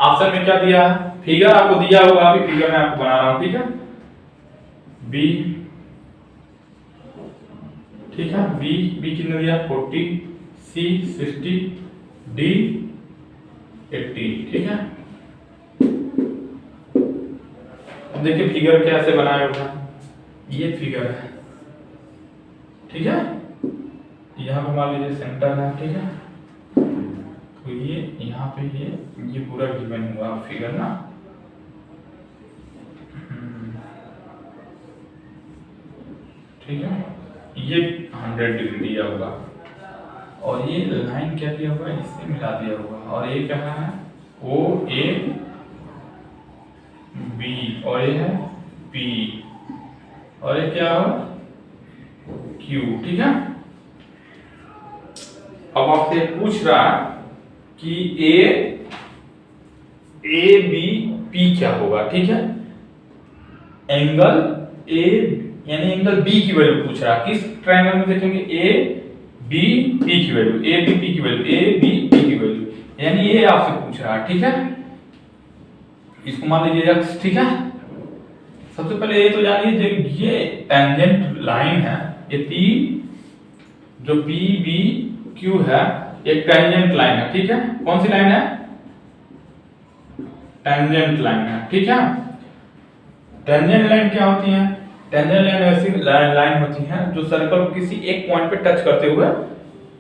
ऑप्शन में क्या दिया है, फिगर आपको दिया होगा, अभी फिगर मैं आपको बना रहा हूं। ठीक है, B, ठीक है, B कितना दिया 40, C 60, D 80। ठीक है, अब देखिए फिगर कैसे बनाया होगा, ये फिगर है। ठीक है, यहाँ पे मान लीजिए सेंटर है। ठीक है, तो ये यहाँ पे ये पूरा गिवन हुआ फिगर ना। ठीक है, ये 100 डिग्री दिया होगा और ये लाइन क्या दिया होगा, इससे मिला दिया होगा। और ये क्या है, OAB और ये है P और ये क्या है Q। ठीक है, अब आपसे पूछ रहा है कि ABP क्या होगा। ठीक है, एंगल A यानी एंगल B की वैल्यू पूछ रहा है। किस ट्रायंगल में देखेंगे, ABP की वैल्यू, ABP की वैल्यू, यानी ये आपसे पूछ रहा है। ठीक है, इसको मान लीजिए x। ठीक है, सबसे पहले ये तो जानिए ये टेंजेंट लाइन है, ये P जो PBQ है एक टेंजेंट लाइन है। ठीक है, कौन सी लाइन है, टेंजेंट लाइन है। ठीक है, टेंजेंट लाइन क्या होती है, टेंजेंट लाइन ऐसी लाइन होती है जो सर्कल को किसी एक पॉइंट पे टच करते हुए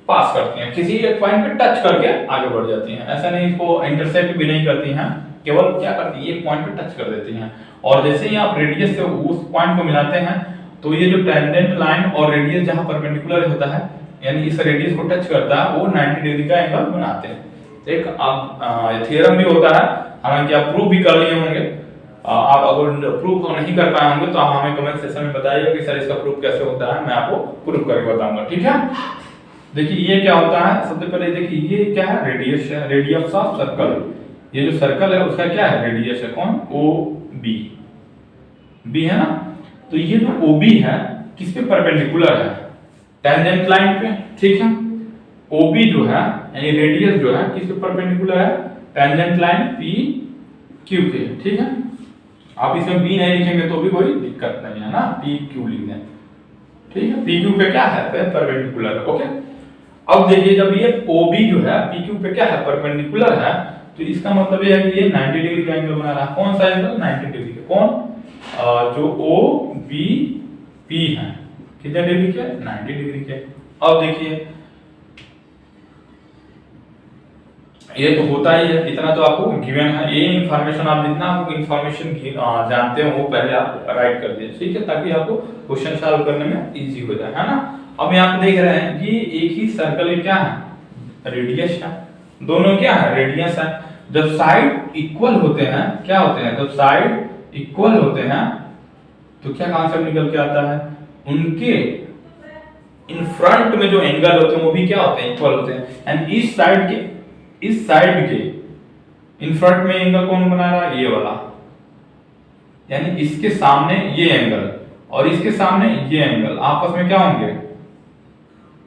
पास करती हैं, किसी एक पॉइंट पे टच करके आगे बढ़ जाती हैं। ऐसा नहीं इसको इंटरसेक्ट भी नहीं करती हैं, केवल क्या करती है, एक पॉइंट पे टच कर देती हैं। और जैसे ही आप रेडियस से उस पॉइंट को मिलाते हैं तो ये जो टेंजेंट लाइन और रेडियस जहां परपेंडिकुलर होता है, यानी इस रेडियस को टच करता है, वो 90 डिग्री का एंगल बनाते हैं। एक आप थ्योरम भी होता है, हालांकि आप प्रूफ भी कर लिए होंगे। आप अगर प्रूफ नहीं कर पाए होंगे तो आप हमें कमेंट सेक्शन में बताइएगा कि सर इसका प्रूफ कैसे होता है, मैं आपको प्रूफ करके बताऊंगा। ठीक है, देखिए ये क्या होता है, सबसे पहले देखिए ये क्या है, रेडियस है, रेडियस ऑफ सर्कल। ये जो सर्कल है उसका क्या है, रेडियस है, कौन, OB, B है ना। तो ये जो OB है किस पे परपेंडिकुलर है, टेंजेंट लाइन पे। ठीक है, OB जो है यानी रेडियस जो है किस पे परपेंडिकुलर है, टेंजेंट लाइन PQ के। ठीक है, आप इसमें B नहीं लिखेंगे तो भी कोई दिक्कत नहीं है ना, PQ लिख दें। ठीक है, PQ पे क्या है, परपेंडिकुलर है। ओके, अब देखिए जब ये OB जो है PQ पे क्या है, परपेंडिकुलर है, तो इसका मतलब ये है कि ये 90 डिग्री का एंगल बना रहा है। कौन सा एंगल, 90 डिग्री का। कौन, जो OBP है, कितने डिग्री के, 90 डिग्री के। अब देखिए ये तो होता ही है, इतना तो आपको गिवन है। ये इन्फॉर्मेशन आप जितना आपको इन्फॉर्मेशन जानते हो वो पहले आप राइट कर दीजिए। ठीक है, ताकि आपको क्वेश्चन सॉल्व करने में इजी हो जाए, है ना। अब यहाँ पे देख रहे हैं कि एक ही सर्कल में क्या है, रेडियस है, दोनों क्या है, रेडियस है। जब साइड इक्वल होते हैं, क्या होते हैं, जब साइड इक्वल होते हैं तो क्या कॉन्सेप्ट निकल के आता है, उनके इन फ्रंट में जो एंगल होते हैं वो भी क्या होते हैं, इक्वल होते हैं। एंड इस साइड के इन फ्रंट में एंगल कौन बना रहा है, ये वाला, यानी इसके सामने ये एंगल और इसके सामने ये एंगल आपस में क्या होंगे,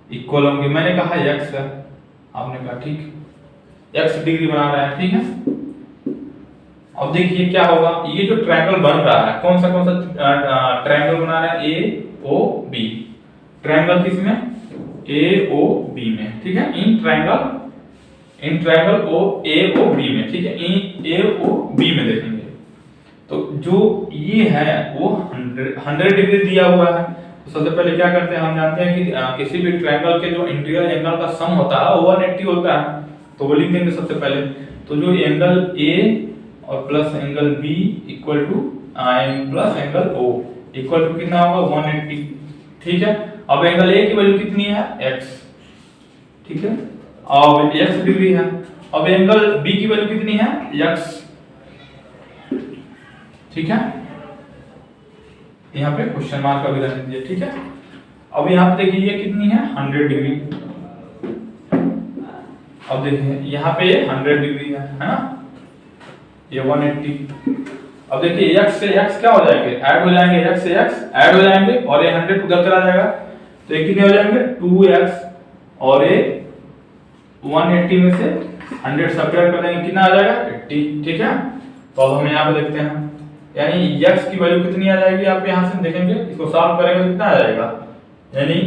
इक्वल होंगे। मैंने कहा x है, आपने कहा ठीक, x डिग्री बना रहा है। ठीक है, अब देखिए क्या होगा, ये जो ट्रायंगल बन रहा है, कौन सा ट्रायंगल बना रहा है, AOB। ट्रायंगल किसमें, AOB में। ठीक है, in triangle in triangle O A O B में, ठीक है, ए ओ बी में देखेंगे तो जो ये है वो 100 डिग्री दिया हुआ है। तो सबसे पहले क्या करते हैं, हम जानते हैं कि किसी भी ट्रायंगल के जो इंटीरियर एंगल का सम होता है वो 180 होता है, तो वो लिख देंगे सबसे पहले। तो जो एंगल ए और plus angle B equal to plus angle O equal to कितना होगा 180, ठीक है। अब एंगल ए की वैल्यू कितनी है x, ठीक है, अब x डिग्री है। अब एंगल बी की वैल्यू कितनी है x, ठीक है, यहाँ पे क्वेश्चन मार्क का भी रख दीजिए, ठीक है। अब यहाँ पे देखिए ये कितनी है 100 डिग्री, अब देखिए यहाँ पे 100 डिग्री है ना, ये 180। अब देखिए x से x क्या हो जाएंगे, ऐड हो जाएंगे, x से x ऐड हो जाएंगे और ये 100 उधर चला जाएगा, तो ये कितने हो जाएंगे 2x और ये 180 में से 100 सब्ट्रैक्ट कर देंगे, कितना आ जाएगा 80, ठीक है। तो अब हम यहाँ पे देखते हैं, यानी x की वैल्यू कितनी आ जाएगी, आप यहाँ से देखेंगे, इसको सॉल्व करेंगे तो कितना आ जाएगा, यानी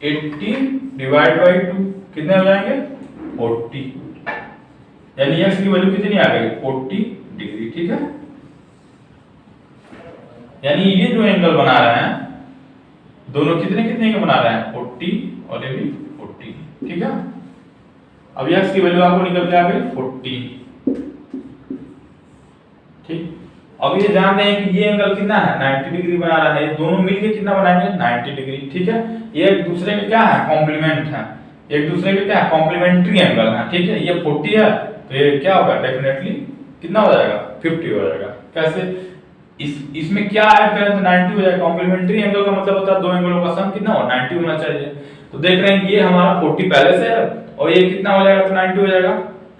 80 डिवाइड बाई 2 कितने हो जाएंगे 40, यानी x की वैल्यू कितनी आ गई 40 डिग्री, ठीक है। यानी ये जो एंगल बना रहे हैं दोनों कितने कितने के बना रहे हैं 40 और ये भी 40, ठीक है। अब x की वैल्यू आपको निकल के आ गई 40, ठीक। अब ये जान रहे हैं कि ये एंगल कितना है 90 डिग्री बना रहा है, दोनों मिलके कितना बनाएंगे 90 डिग्री, ठीक है। ये एक दूसरे के क्या है कॉम्प्लीमेंट है, एक दूसरे के क्या है कॉम्प्लीमेंट्री एंगल है, ठीक है। ये 40 है तो ये क्या होगा डेफिनेटली कितना हो जाएगा 50 हो जाएगा। कैसे, इसमें क्या ऐड करें तो 90 हो जाएगा, कॉम्प्लीमेंट्री एंगल का मतलब होता है दो एंगलों का सम कितना हो 90 होना चाहिए। तो देख रहे हैं कि ये हमारा 40 पहले से है और ये कितना हो जाएगा तो 90 हो जाएगा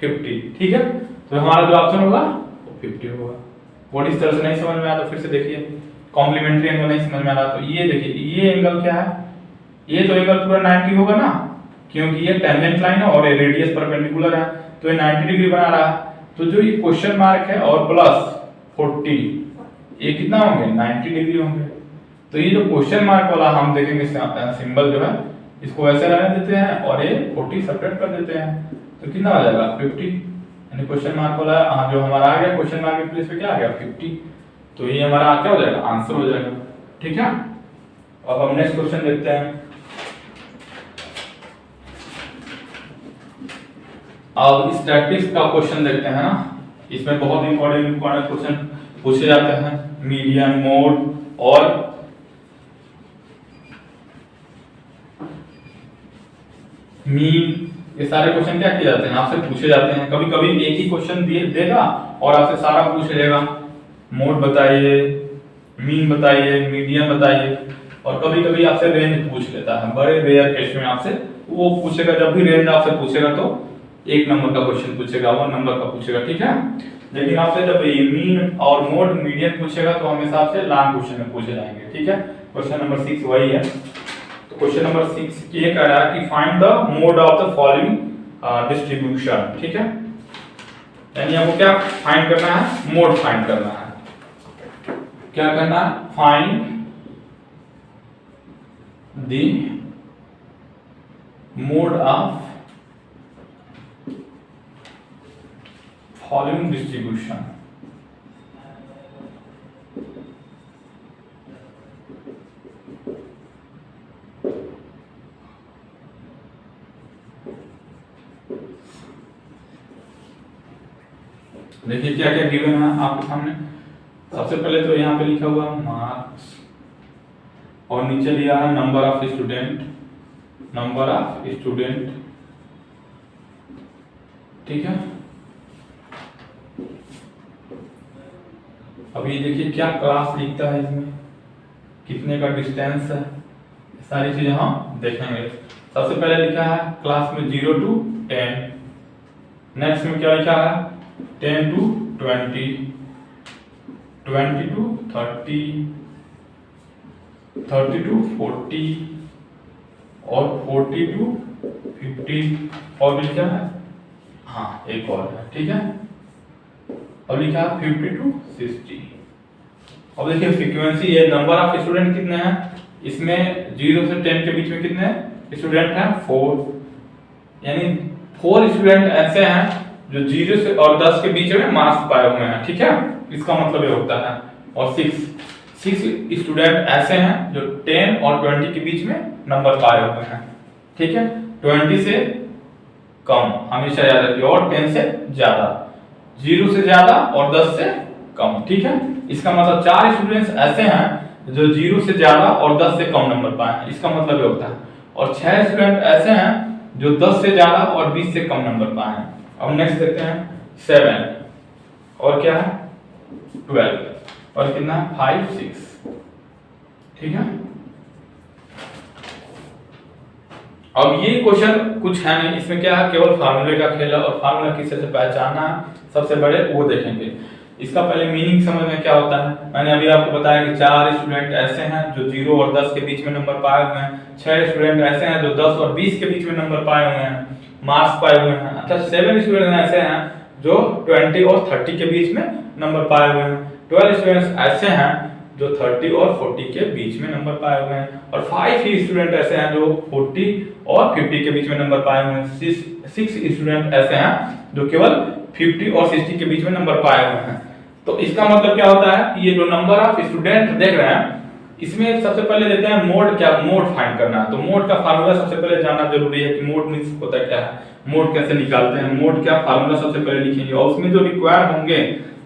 50, ठीक है। तो हमारा जो ऑप्शन होगा वो 50 होगा। वो इस तरह से नहीं समझ में आया तो फिर से देखिए, कॉम्प्लीमेंट्री एंगल नहीं समझ में आ रहा तो ये देखिए, ये एंगल क्या है, ये तो एंगल पूरा 90 होगा ना, क्योंकि ये टेंजेंट लाइन है और ये रेडियस परपेंडिकुलर है, तो ये 90 डिग्री बना रहा है। तो जो ये क्वेश्चन मार्क है और प्लस 40 ये कितना होंगे 90 डिग्री होंगे। तो ये जो क्वेश्चन मार्क वाला हम देखेंगे सिंबल जो है इसको ऐसे रहने देते हैं और ये 40 सब्ट्रैक्ट कर देते हैं, तो कितना आ जाएगा 50, यानी क्वेश्चन मार्क वाला जो हमारा आ गया क्वेश्चन मार्क के प्लेस पे क्या आ गया 50, तो ये हमारा क्या हो जाएगा आंसर हो जाएगा, ठीक है। अब हम नेक्स्ट क्वेश्चन देखते हैं। अब स्टैटिस्टिक्स का क्वेश्चन देखते हैं ना, इसमें बहुत इंपॉर्टेंट क्वेश्चन पूछे जाते हैं, मीडियन मोड और मीन, ये सारे क्वेश्चन क्या किए जाते हैं आपसे पूछे जाते हैं। कभी कभी एक ही क्वेश्चन देगा और आपसे सारा पूछ लेगा, मोड बताइए, मीन बताइए, मीडियन बताइए, और कभी कभी आपसे रेंज पूछ लेता है, बड़े रेयर केस में आपसे वो पूछेगा। जब भी रेंज आपसे पूछेगा तो 1 नंबर का क्वेश्चन पूछेगा, 1 नंबर का पूछेगा, ठीक है। लेकिन आपसे जब ये मीन और मोड मीडियन पूछेगा तो हमेशा आपसे लॉन्ग क्वेश्चन में पूछे जाएंगे, ठीक है। क्वेश्चन नंबर 6 वही है। तो क्वेश्चन नंबर 6 ये कह रहा है कि find the mode of the following distribution, ठीक है। यानी आपको क्या फाइंड करना है, मोड फाइंड करना है। क्या करना है, find the mode of following distribution. देखिए क्या क्या गिवन है आपके सामने। सबसे पहले तो यहाँ पे लिखा हुआ मार्क्स और नीचे लिया है number of student, number of student, ठीक है। अब ये देखिए क्या क्लास लिखता है, इसमें कितने का डिस्टेंस है, सारी चीजें हम देखेंगे। सबसे पहले लिखा है क्लास में 0 to 10, नेक्स्ट में क्या लिखा है 10 to 20, 20 to 30, 30 to 40 और 40 to 50, और लिखा है हाँ एक और है, ठीक है। अब लिखा है 50 to 60। अब देखिए फ्रीक्वेंसी, ये नंबर ऑफ स्टूडेंट कितने हैं, इसमें 0 से 10 के बीच में कितने स्टूडेंट हैं 4, यानी 4 स्टूडेंट ऐसे हैं जो 0 से और 10 के बीच में मार्क्स पाए हुए हैं, ठीक है, इसका मतलब ये होता है। और 6 स्टूडेंट ऐसे हैं जो 10 और 20 के बीच में नंबर पाए हुए हैं, ठीक है। 20 से कम हमेशा याद रखिए और 10 से ज्यादा, 0 से ज्यादा और 10 से कम, ठीक है। इसका मतलब 4 स्टूडेंट्स ऐसे हैं जो 0 से ज्यादा और 10 से कम नंबर पाए हैं, इसका मतलब ये होता है। और 6 स्टूडेंट ऐसे हैं जो 10 से ज्यादा और 20 से कम नंबर पाए हैं। अब नेक्स्ट देखते हैं 7 और क्या है 12 और कितना है 5 6, ठीक है। अब ये क्वेश्चन कुछ है नहीं, इसमें क्या है केवल फार्मूले का खेल है और फार्मूला किस से पहचानना है सबसे बड़े वो देखेंगे। इसका पहले मीनिंग समझ में क्या होता है। मैंने अभी आपको बताया कि 4 स्टूडेंट ऐसे हैं जो 0 और 10 के बीच में नंबर पाए हुए हैं, 6 स्टूडेंट ऐसे हैं जो 10 और 20 के बीच में नंबर पाए हुए हैं, मार्क्स पाए हुए हैं। अच्छा 7 स्टूडेंट ऐसे हैं जो 20 और 30 के बीच में नंबर पाए हुए हैं, 12 स्टूडेंट्स ऐसे हैं जो 30 और 40 के बीच में नंबर पाए हुए हैं, और 5 ही स्टूडेंट ऐसे हैं जो 40 और 50 के बीच में नंबर पाए हुए हैं। 6 स्टूडेंट ऐसे हैं जो केवल 50 और 60 के बीच में नंबर पाए हुए हैं। तो इसका मतलब क्या होता है कि ये जो नंबर ऑफ स्टूडेंट देख रहे हैं इसमें सबसे पहले देते हैं मोड, क्या मोड फाइंड करना है। तो मोड का फार्मूला सबसे पहले जानना जरूरी है कि मोड मींस होता क्या है, मोड कैसे निकालते हैं, मोड क्या फार्मूला सबसे पहले लिखेंगे और उसमें जो रिक्वायर होंगे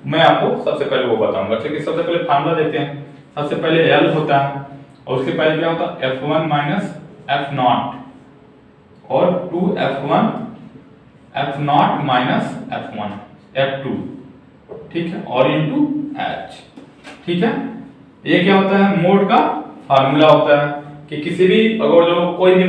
मैं आपको सबसे पहले वो बताऊंगा। ठीक है, सबसे पहले फार्मूला देते हैं। सबसे पहले L होता है और उसके पहले क्या होता है F1 माइनस F0 और 2F1 F0 minus F1 F2, ठीक है, और इनटू H, ठीक है। ये क्या होता है मोड का फार्मूला होता है कि किसी भी अगर जो कोई भी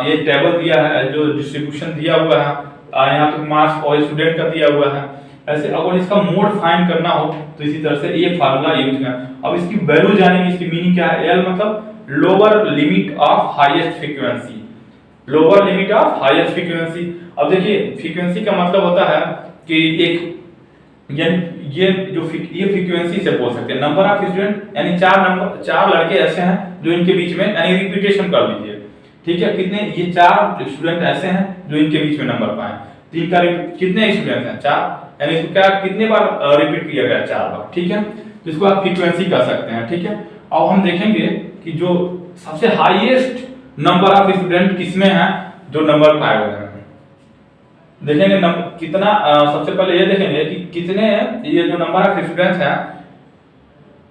ये टेबल दिया है जो डिस्ट्रीब्यूशन दिया हुआ है यहाँ पे मार्क्स और स्टूडेंट का दिया हुआ है, ऐसे अगर इसका मोड फाइंड करना हो तो इसी तरह से ये फार्मूला यूज करें। अब इसकी वैल्यू जानेंगे, इसकी मीनिंग क्या है। L मतलब lower limit of highest frequency, lower limit of highest frequency. अब देखिए फ्रीक्वेंसी का मतलब होता है कि एक ये फ्रीक्वेंसी से बोल सकते हैं नंबर ऑफ स्टूडेंट, यानी 4 लड़के ऐसे हैं जो इनके बीच में, यानी रिपीटेशन कर लीजिए, ठीक है, कितने ये 4 स्टूडेंट ऐसे हैं जो इनके बीच में नंबर पाए। 3 का कितने स्टूडेंट हैं 4, यानी इसको क्या कितने बार रिपीट किया गया 4 बार, ठीक है। तो इसको आप फ्रीक्वेंसी कह सकते हैं, ठीक है। अब हम देखेंगे कि जो सबसे हाईएस्ट नंबर ऑफ स्टूडेंट किसमें है जो नंबर पाए हुए हैं। देखेंगे कितना सबसे पहले ये देखेंगे कि कितने ये जो नंबर ऑफ स्टूडेंट्स हैं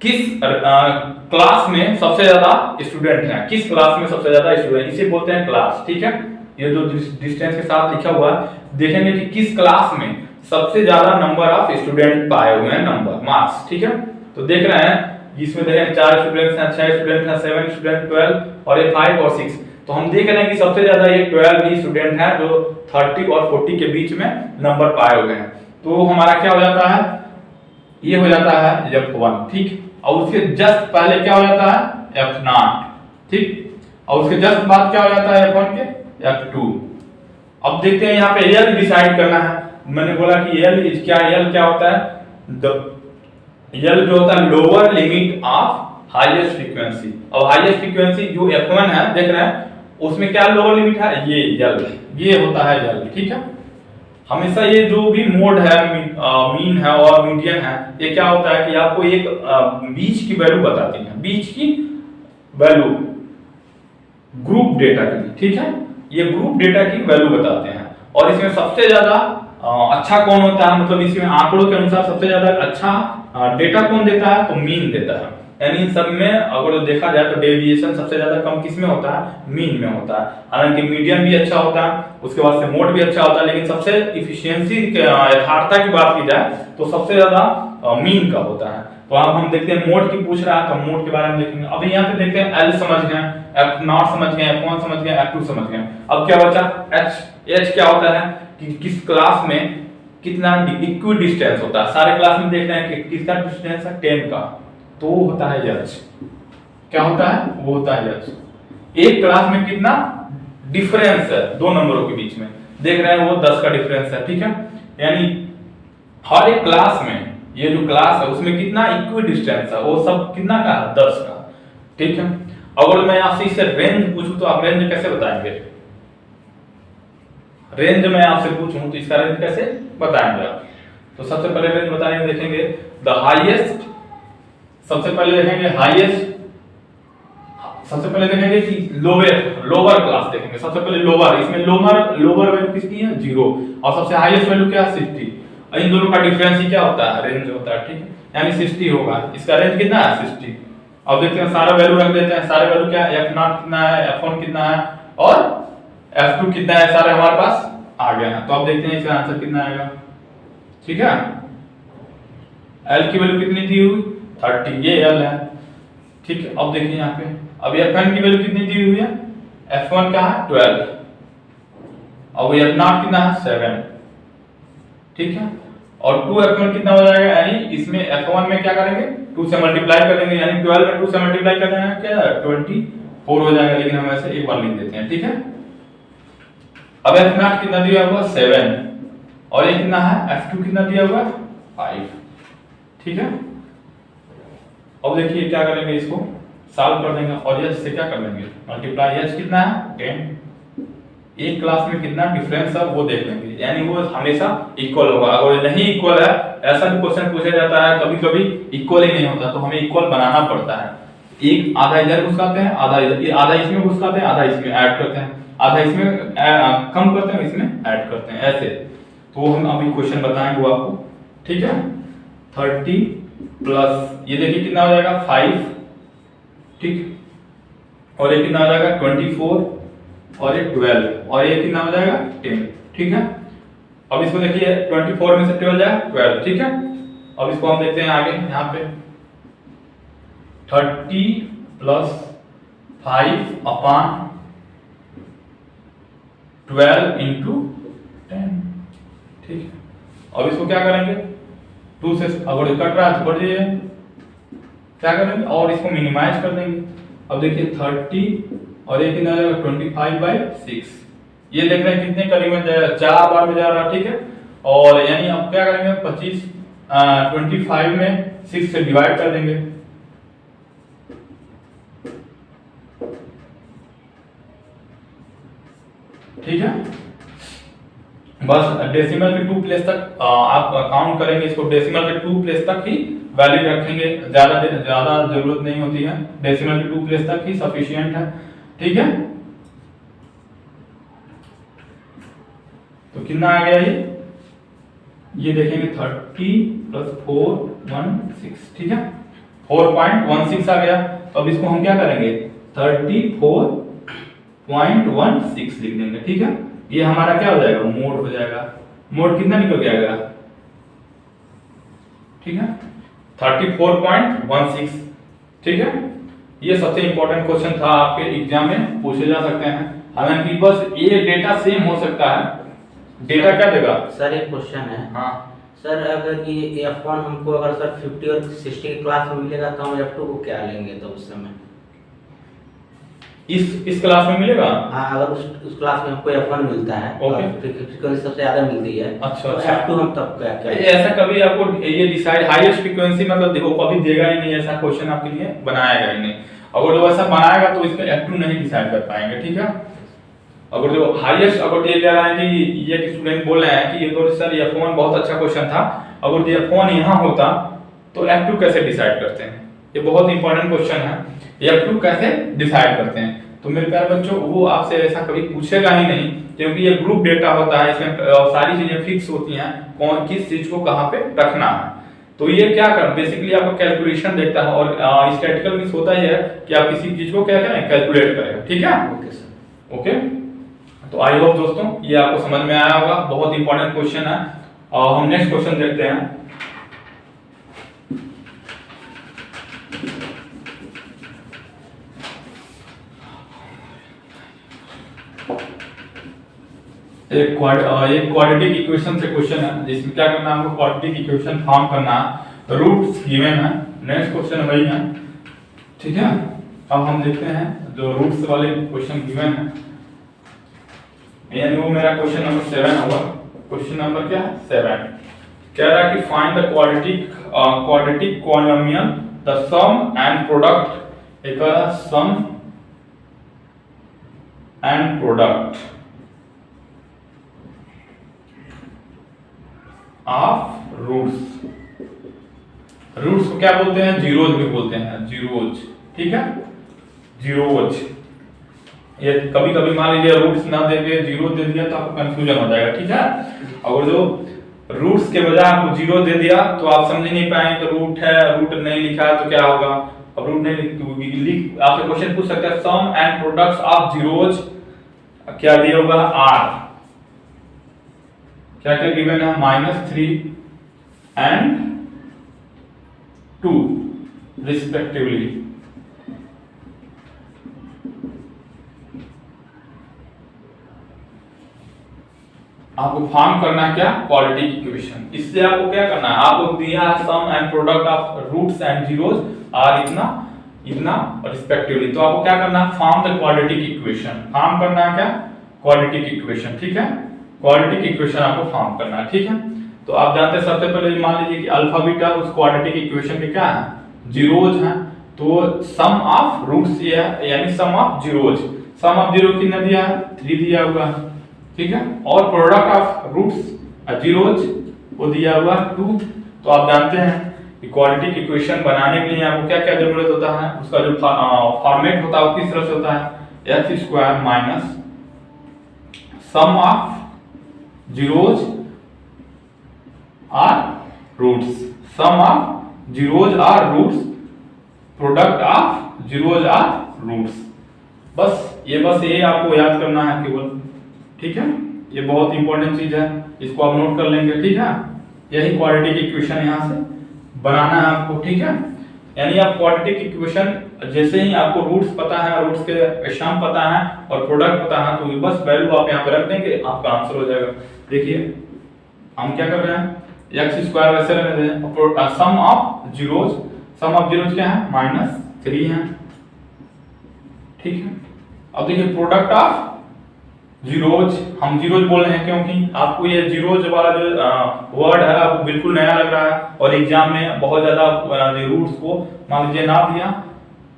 किस क्लास में सबसे ज्यादा स्टूडेंट हैं, किस क्लास में सबसे ज्यादा स्टूडेंट, इसे बोलते हैं क्लास, ठीक है। ये जो डिस्टेंस के साथ लिखा हुआ है देखेंगे कि किस क्लास में सबसे ज्यादा नंबर ऑफ स्टूडेंट पाए हुए हैं नंबर मार्क्स, ठीक है। तो देख रहे हैं इसमें देखें 4 स्टूडेंट्स हैं, 6 स्टूडेंट हैं, 7 स्टूडेंट, 12 और ये 5 और 6। तो हम देख रहे हैं कि सबसे ज्यादा ये 12 ही स्टूडेंट हैं जो 30 और 40 के बीच में नंबर पाए हुए हैं। तो हमारा क्या हो जाता है, ये हो जाता है F1, ठीक। और उसके जस्ट पहले क्या हो जाता है F0, ठीक। और उसके जस्ट बाद क्या हो जाता है F1 के F2। अब देखते हैं यहाँ पे L डिसाइड करना है। मैंने बोला कि L क्या होता है, L जो होता है lower limit of highest frequency. और हाईएस्ट फ्रीक्वेंसी जो F1 है देख रहे हैं उसमें क्या लोअर लिमिट है, ये होता है L, ठीक है। हमेशा ये जो भी मोड है मीन है और मीडियन है, ये क्या होता है कि आपको एक बीच की वैल्यू बताती है, बीच की वैल्यू ग्रुप डेटा की, ठीक है। ये ग्रुप डेटा की वैल्यू बताते हैं और इसमें सबसे ज्यादा अच्छा कौन होता है, मतलब इसमें आंकड़ों के अनुसार सबसे ज्यादा अच्छा डेटा कौन देता है तो मीन देता है। यानी इन सब में अगर देखा जाए तो डेविएशन सबसे ज्यादा कम किस में होता है, मीन में होता है। हालांकि मीडियन भी अच्छा होता है, उसके बाद से मोड भी अच्छा होता है, लेकिन सबसे इफिशियंसी यथार्थता की बात की जाए तो सबसे ज्यादा मीन का होता है। तो अब हम देखते हैं मोड की पूछ रहा है तो मोड के बारे में देखेंगे। अभी यहाँ पे देखते हैं L समझ गए, F0 समझ गए, F1 समझ गए, F2 समझ गए। अब क्या बचा H क्या होता है कि किस क्लास में कितना इक्वी डिस्टेंस होता है। सारे क्लास में देख रहे हैं कि किसका डिस्टेंस है 10 का, तो वो होता है H। क्या होता है, वो होता है H। एक क्लास में कितना डिफरेंस है 2 नंबरों के बीच में, देख रहे हैं वो 10 का डिफरेंस है, ठीक है। यानी हर एक क्लास में ये जो क्लास है उसमें कितना इक्वी डिस्टेंस है, वो सब कितना का है 10 का, ठीक है। अगर मैं आपसे इससे रेंज पूछूं तो आप रेंज कैसे बताएंगे, रेंज में आपसे पूछूं तो इसका रेंज कैसे बताएंगे आप? तो सबसे पहले रेंज बताने में देखेंगे द हाईएस्ट, सबसे पहले देखेंगे हाईएस्ट, सबसे पहले देखेंगे कि लोअर क्लास देखेंगे। सबसे पहले लोअर, इसमें लोअर वैल्यू किसकी है 0 और सबसे हाईएस्ट वैल्यू क्या है 60। इन दोनों का डिफरेंस ही क्या होता है, रेंज होता है, ठीक है, यानी 60 होगा। इसका रेंज कितना है 60। अब देखते हैं सारा वैल्यू रख देते हैं। सारे वैल्यू क्या है, f0 कितना है, f1 कितना है और f2 कितना है, सारे हमारे पास आ गए हैं। तो अब देखते हैं इसका आंसर कितना आएगा, ठीक है। L की वैल्यू कितनी दी हुई 30, ये L है, ठीक है। अब देखिए यहाँ पे अब Fn की वैल्यू कितनी दी हुई है, F1 का है 12 और F0 कितना है 7, ठीक है। और 2F1 कितना हो जाएगा, यानी इसमें F1 में क्या करेंगे 2 से मल्टीप्लाई कर देंगे, यानी 12 में 2 से मल्टीप्लाई कर देंगे क्या 24 हो जाएगा, लेकिन हम ऐसे एक बार लिख देते हैं, ठीक है। अब F0 कितना दिया हुआ 7 और ये कितना है F2 कितना दिया हुआ 5, ठीक है। अब देखिए क्या करेंगे, इसको सॉल्व कर देंगे और h से क्या कर लेंगे मल्टीप्लाई, h कितना है 10। एक क्लास में कितना डिफरेंस है वो देख लेंगे, यानी वो हमेशा इक्वल होगा। अगर नहीं इक्वल है, ऐसा भी क्वेश्चन पूछा जाता है कभी कभी इक्वल ही नहीं होता, तो हमें इक्वल बनाना पड़ता है। एक आधा इधर घुसाते हैं, आधा इधर, आधा इसमें घुसाते हैं, आधा इसमें ऐड करते हैं, आधा इसमें कम करते हैं, इसमें ऐड करते हैं, ऐसे। तो हम अभी क्वेश्चन बताएंगे वो आपको, ठीक है। 30 प्लस ये देखिए कितना हो जाएगा 5, ठीक, और ये कितना हो जाएगा 24 और ये 12 और ये कितना हो जाएगा 10, ठीक है। अब इसको देखिए 24 में से 12 जाए 12, ठीक है। अब इसको हम देखते हैं आगे, यहाँ पे 30 प्लस 5 अपॉन 12 इंटू 10, ठीक है। अब इसको क्या करेंगे 2 से अगर कट रहा है तो बढ़ जाइए, क्या करेंगे और इसको मिनिमाइज कर देंगे। अब देखिए 30 और ये कितना आ जाएगा 25/6, ये देख रहे हैं कितने करीब में जाएगा, 4 बार में जा रहा है, ठीक है। और यानी अब क्या करेंगे 25 में 6 से डिवाइड कर देंगे, ठीक है। बस डेसिमल के 2 प्लेस तक आप काउंट करेंगे, इसको डेसिमल के 2 प्लेस तक ही वैलिड रखेंगे, ज्यादा जरूरत नहीं होती है, डेसिमल के 2 प्लेस तक ही सफिशिएंट है, ठीक है। तो कितना आ गया ये देखेंगे 30 प्लस 416, ठीक है, 4.16 आ गया। तो अब इसको हम क्या करेंगे 34.16 लिख देंगे, ठीक है। ये हमारा क्या हो जाएगा मोड हो जाएगा, मोड कितना निकल के आएगा, ठीक है 34.16, ठीक है। ये सबसे इंपॉर्टेंट क्वेश्चन था, आपके एग्जाम में पूछे जा सकते हैं। हालांकि बस ये डेटा सेम हो सकता है, डेटा क्या देगा सर एक क्वेश्चन है, हाँ सर अगर ये F1 हमको अगर सर 50 और 60 की क्लास में मिलेगा तो हम F2 को क्या लेंगे, तो उस समय इस क्लास में मिलेगा। हाँ अगर उस क्लास में हमको F1 मिलता है ओके, फ्रीक्वेंसी सबसे ज्यादा मिलती है, अच्छा तो अच्छा। F2 हम तब क्या ऐसा कभी आपको ये डिसाइड हाईएस्ट फ्रीक्वेंसी मतलब देखो कभी देगा ही नहीं, ऐसा क्वेश्चन आपके लिए बनाएगा ही नहीं। अगर वो ऐसा बनाएगा तो इसका F2 नहीं डिसाइड कर पाएंगे, ठीक है। अगर जो हाईएस्ट अगर ये कह रहा है कि ये स्टूडेंट बोल रहे हैं कि ये तो सर F1 बहुत अच्छा क्वेश्चन था, अगर ये F1 यहाँ होता तो F2 कैसे डिसाइड करते हैं, ये बहुत इंपॉर्टेंट क्वेश्चन है, F2 कैसे डिसाइड करते हैं। तो मेरे प्यारे बच्चों वो आपसे ऐसा कभी पूछेगा ही नहीं, क्योंकि ये ग्रुप डेटा होता है, इसमें सारी चीजें फिक्स होती हैं, कौन किस चीज को कहाँ पे रखना है। तो ये क्या कर बेसिकली आपको कैलकुलेशन देखता है, और स्टैटिस्टिकल मींस होता ही है कि आप किसी चीज को क्या करें कैलकुलेट करें, ठीक है। Okay sir, okay. तो आई होप दोस्तों ये आपको समझ में आया होगा, बहुत इंपॉर्टेंट क्वेश्चन है। और हम नेक्स्ट क्वेश्चन देखते हैं। एक क्वाड्रेटिक इक्वेशन से क्वेश्चन है, जिसमें क्या करना है हमको क्वाड्रेटिक इक्वेशन फॉर्म करना है, रूट्स गिवन है, नेक्स्ट क्वेश्चन वही है, ठीक है। अब हम देखते हैं जो रूट्स वाले क्वेश्चन गिवन है, यानी वो मेरा क्वेश्चन नंबर 7 होगा। क्वेश्चन नंबर क्या है 7, कह रहा है कि find the quadratic polynomial the sum and product, एक sum and product of roots. Roots को क्या बोलते हैं? जीरोज भी बोलते हैं, जीरोज, ठीक है, जीरोज। ये कभी कभी मान लीजिए रूट्स ना देके जीरो दे दिया तो आपको कंफ्यूजन हो जाएगा, ठीक है। और जो रूट्स के बजाय आपको जीरो दे दिया तो आप समझ नहीं पाएंगे कि रूट है, रूट नहीं लिखा है तो क्या होगा। अब रूट नहीं लिख आपसे क्वेश्चन पूछ सकते हैं सम एंड प्रोडक्ट्स ऑफ जीरोज, क्या दिया होगा? आर। क्या क्या गिवन है? -3 एंड 2 रिस्पेक्टिवली। आपको फॉर्म करना है क्या? Quadratic equation. इससे आपको क्या करना है? आपको दिया है sum and product of roots and zeros are इतना इतना रिस्पेक्टिवली, तो आपको क्या करना है? Form the quadratic equation. Form करना है क्या? क्वाड्रेटिक इक्वेशन, ठीक है। क्वाड्रेटिक इक्वेशन आपको फॉर्म करना है, ठीक है। तो आप जानते हैं सबसे पहले मान लीजिए कि अल्फा बीटा उस क्वाड्रेटिक इक्वेशन में क्या है? जीरोज है। तो सम ऑफ रूट्स ये है, यानी sum of zeros. Sum of zero कितना दिया है? 3 दिया हुआ है, ठीक है। और प्रोडक्ट ऑफ रूट्स जीरोज वो दिया हुआ 2। तो आप जानते हैं कि क्वाड्रेटिक इक्वेशन बनाने के लिए आपको क्या क्या जरूरत होता है? उसका जो फॉर्मेट होता है वो किस तरह से होता है? x² minus sum of zeros or roots, sum of zeros or roots, product of zeros or roots. बस ये आपको याद करना है केवल, ठीक है। ये बहुत इंपॉर्टेंट चीज है, इसको आप नोट कर लेंगे, ठीक है। यही क्वाड्रेटिक इक्वेशन यहां से बनाना है आपको, ठीक है। यानी आप क्वाड्रेटिक इक्वेशन जैसे ही आपको रूट्स पता है, रूट्स के सम पता है और प्रोडक्ट पता है, तो बस वैल्यू आप यहां पे रख देंगे, आपका आंसर हो जाएगा। देखिए हम क्या कर रहे हैं? x² वैसे रहने दें, sum of zeros, sum of zeros क्या है? -3 है, ठीक है। अब देखिए प्रोडक्ट ऑफ जीरोज, हम जीरोज बोल रहे हैं क्योंकि आपको ये जीरोज वाला जो वर्ड है आपको बिल्कुल नया लग रहा है और एग्जाम में बहुत ज्यादा रूट्स को मान लीजिए ना दिया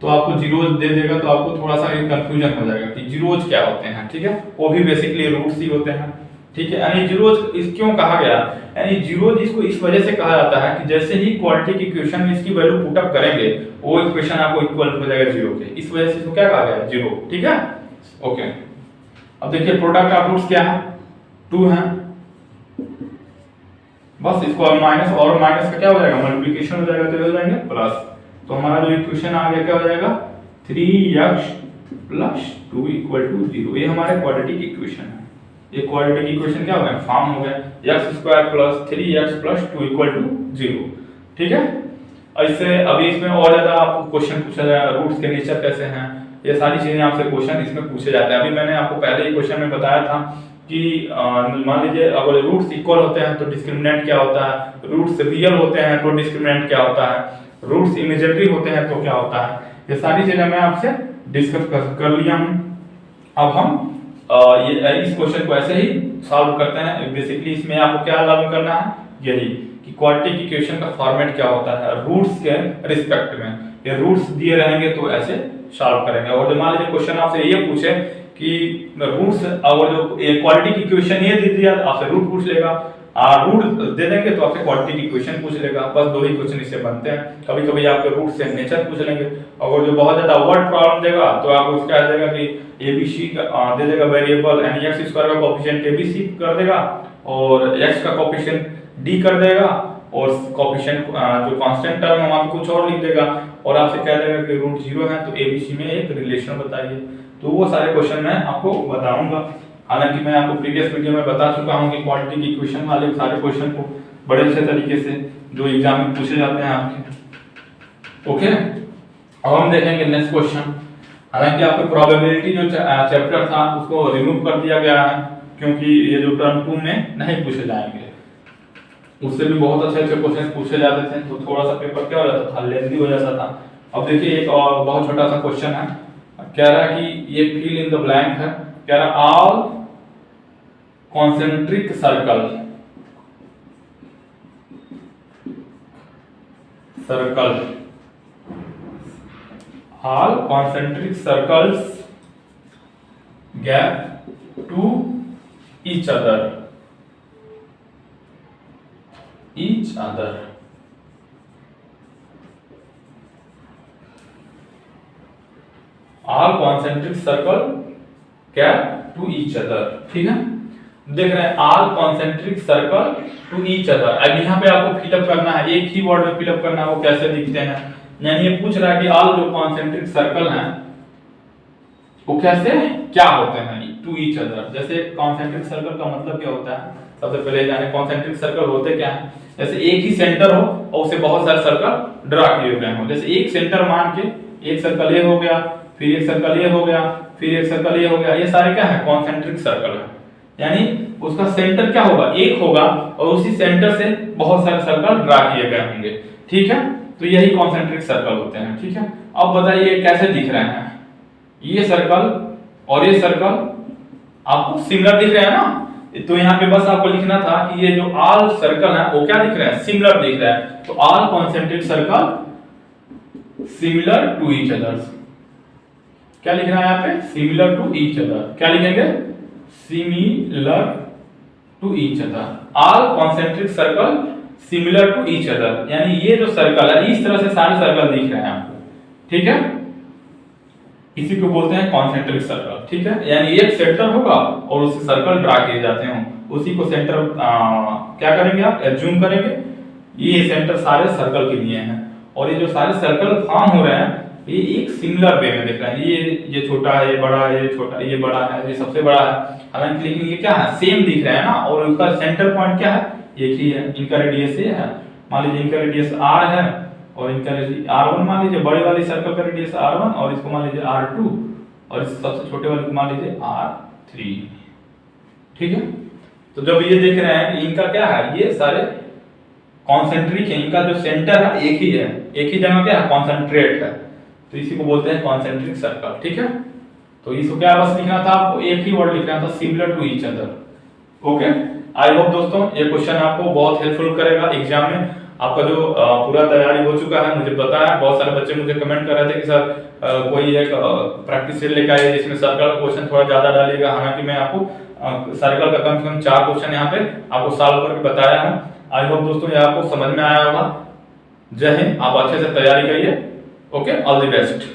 तो आपको जीरोज दे देगा, तो आपको थोड़ा सा कंफ्यूजन हो जाएगा कि जीरोज क्या होते हैं, ठीक है। वो भी बेसिकली रूट्स ही होते हैं, ठीक है। यानी जीरोज इस क्यों कहा गया? यानी जीरोज इसको इस वजह से कहा जाता है कि जैसे ही क्वाड्रेटिक इक्वेशन में इसकी वैल्यू पुट अप करेंगे वो इक्वेशन आपको इक्वल हो जाएगा जीरो के, इस वजह से इसको क्या कहा गया? जीरो, ठीक है, ओके। अब देखिए प्रोडक्ट ऑफ रूट्स क्या है? 2 है। बस इसको माइनस और माइनस का क्या हो जाएगा? मल्टीप्लिकेशन हो जाएगा, तो हो जाएंगे प्लस। तो हमारा जो इक्वेशन आ गया क्या हो जाएगा? 3x + 2 = 0। ये हमारे क्वाड्रेटिक इक्वेशन है। ये क्वाड्रेटिक इक्वेशन क्या हो गया? फॉर्म हो गया x² + 3x + 2 = 0, ठीक है। ऐसे अभी इसमें और ज्यादा आपको क्वेश्चन पूछा जाएगा, रूट्स के नेचर कैसे हैं, ये सारी चीजें आपसे क्वेश्चन इसमें पूछे जाते हैं। अभी मैंने आपको पहले ही क्वेश्चन में बताया था कि मान लीजिए अगर रूट्स इक्वल होते हैं तो डिस्क्रिमिनेंट क्या होता है, रूट्स रियल होते हैं तो डिस्क्रिमिनेंट क्या होता है, रूट्स इमेजिनरी होते हैं तो क्या होता है, ये सारी चीजें मैं आपसे डिस्कस कर लिया हूं। अब हम ये इस क्वेश्चन को ऐसे ही सॉल्व करते हैं। बेसिकली इसमें आपको क्या लागू करना है? यही कि क्वाड्रेटिक इक्वेशन का फॉर्मेट क्या होता है रूट्स के रिस्पेक्ट में। ये रूट्स दिए रहेंगे तो ऐसे सॉल्व करेंगे। और जो मान लीजिए क्वेश्चन आपसे ये पूछे कि रूट्स और जो क्वाड्रेटिक इक्वेशन ये दे दिया, आपसे रूट पूछ लेगा, रूट दे देंगे तो आपसे क्वाड्रेटिक इक्वेशन पूछ लेगा। बस 2 ही क्वेश्चन इससे बनते हैं। कभी कभी आपके रूट से नेचर पूछ लेंगे, और जो बहुत ज्यादा वर्ड प्रॉब्लम देगा तो आपको क्या देगा कि एबीसी दे देगा वेरिएबल, यानी x² का कोएफिशिएंट एबीसी कर देगा और x का कोएफिशिएंट डी कर देगा और कोएफिशिएंट जो कांस्टेंट टर्म है वहां पे कुछ और लिख देगा और आपसे कह देगा कि रूट 0 है तो एबीसी में एक रिलेशन बताइए। तो वो सारे क्वेश्चन मैं आपको बताऊंगा। हालांकि मैं आपको प्रीवियस वीडियो में बता चुका हूं कि क्वाड्रेटिक इक्वेशन वाले सारे क्वेश्चन को बड़े अच्छे तरीके से जो एग्जाम में पूछे जाते हैं आपके, ओके। अब हम देखेंगे नेक्स्ट क्वेश्चन। हालांकि आपको प्रोबेबिलिटी जो चैप्टर था उसको रिमूव कर दिया गया है क्योंकि ये जो टर्म 2 में नहीं पूछे जाएंगे, उससे भी बहुत अच्छे अच्छे क्वेश्चन पूछे जाते थे, तो थोड़ा सा पेपर क्या हो जाता था, लेंथी हो जाता था। अब देखिए एक और बहुत छोटा सा क्वेश्चन है, कह रहा है कि ये फिल इन द ब्लैंक है, कह रहा all concentric circle all concentric circles gap to each other each other. All concentric circle क्या to each other, ठीक है। देख रहे हैं all concentric circle to each other। अब यहाँ पे आपको फिलअप करना है, एक ही वर्ड में फिलअप करना है, वो कैसे दिखते हैं। यानी ये पूछ रहा है कि all जो concentric circle हैं वो कैसे क्या होते हैं टू ईच अदर। जैसे कॉन्सेंट्रिक सर्कल का मतलब क्या होता है, सबसे पहले जाने कॉन्सेंट्रिक सर्कल होते क्या है। जैसे एक ही सेंटर हो और उसे बहुत सारे सर्कल ड्रा किए गए हो। जैसे एक सेंटर मान के एक सर्कल ये हो गया, फिर एक सर्कल ये हो गया, फिर एक सर्कल ये हो गया, ये सारे क्या है कॉन्सेंट्रिक सर्कल है। यानी उसका सेंटर क्या होगा, एक होगा और उसी सेंटर से बहुत सारे सर्कल ड्रा किए गए होंगे, ठीक है। तो यही कॉन्सेंट्रिक सर्कल होते हैं, ठीक है। अब बताइए कैसे दिख रहे हैं, ये सर्कल और ये सर्कल आपको सिमिलर दिख रहे हैं ना। तो यहाँ पे बस आपको लिखना था कि ये जो ऑल सर्कल है वो क्या दिख रहे हैं, सिमिलर दिख रहा है। तो all concentric circle similar to each other, क्या लिखना है यहाँ पे, सिमिलर टू ईच अदर। क्या लिखेंगे, similar to each other. All concentric circle similar to each other, यानी ये जो सर्कल है इस तरह से सारे सर्कल दिख रहे हैं आपको, ठीक है। इसी को बोलते हैं कॉन्सेंट्रिक सर्कल, ठीक है। यानी एक सेंटर होगा और उससे सर्कल ड्रा किए जाते हैं, उसी को सेंटर क्या करेंगे आप, एज्यूम करेंगे। ये सेंटर सारे सर्कल के लिए हैं और ये जो सारे सर्कल फॉर्म हो रहे हैं ये एक सिमिलर वे में दिख रहा है। ये छोटा है, ये बड़ा है, ये छोटा, ये बड़ा है, ये सबसे बड़ा है, हालांकि लेकिन ये क्या है, सेम दिख रहा है ना। और उसका सेंटर पॉइंट क्या है, एक ही है। इनका रेडियस ये है, मान लीजिए इनका रेडियस r है और इनका r1 मान लीजिए, बड़े वाली सर्कल का रेडियस r1 और इसको मान लीजिए r2 और इस सबसे छोटे वाले को मान लीजिए r3, ठीक है। तो जब ये देख रहे हैं इनका क्या है, ये सारे कॉन्सेंट्रिक है, इनका जो सेंटर है एक ही है, एक ही जगह क्या है, कॉन्सेंट्रेट है। तो इसी को बोलते हैं कॉन्सेंट्रिक सर्कल, ठीक है। तो इसको क्या बस लिखना था आपको, एक ही वर्ड लिखना था, similar to each other. Okay, I hope दोस्तों ये क्वेश्चन आपको बहुत हेल्पफुल करेगा एग्जाम में। आपका जो पूरा तैयारी हो चुका है मुझे पता है। बहुत सारे बच्चे मुझे कमेंट कर रहे थे कि सर कोई एक प्रैक्टिस सेट लेकर आइए जिसमें सर्कल का क्वेश्चन थोड़ा ज्यादा डालिएगा। हालांकि मैं आपको सर्कल का कम से कम 4 क्वेश्चन यहाँ पे आपको सॉल्व करके बताया हूँ। आई होप दोस्तों ये आपको समझ में आया होगा। जय हिंद, आप अच्छे से तैयारी करिए। Okay, all the best.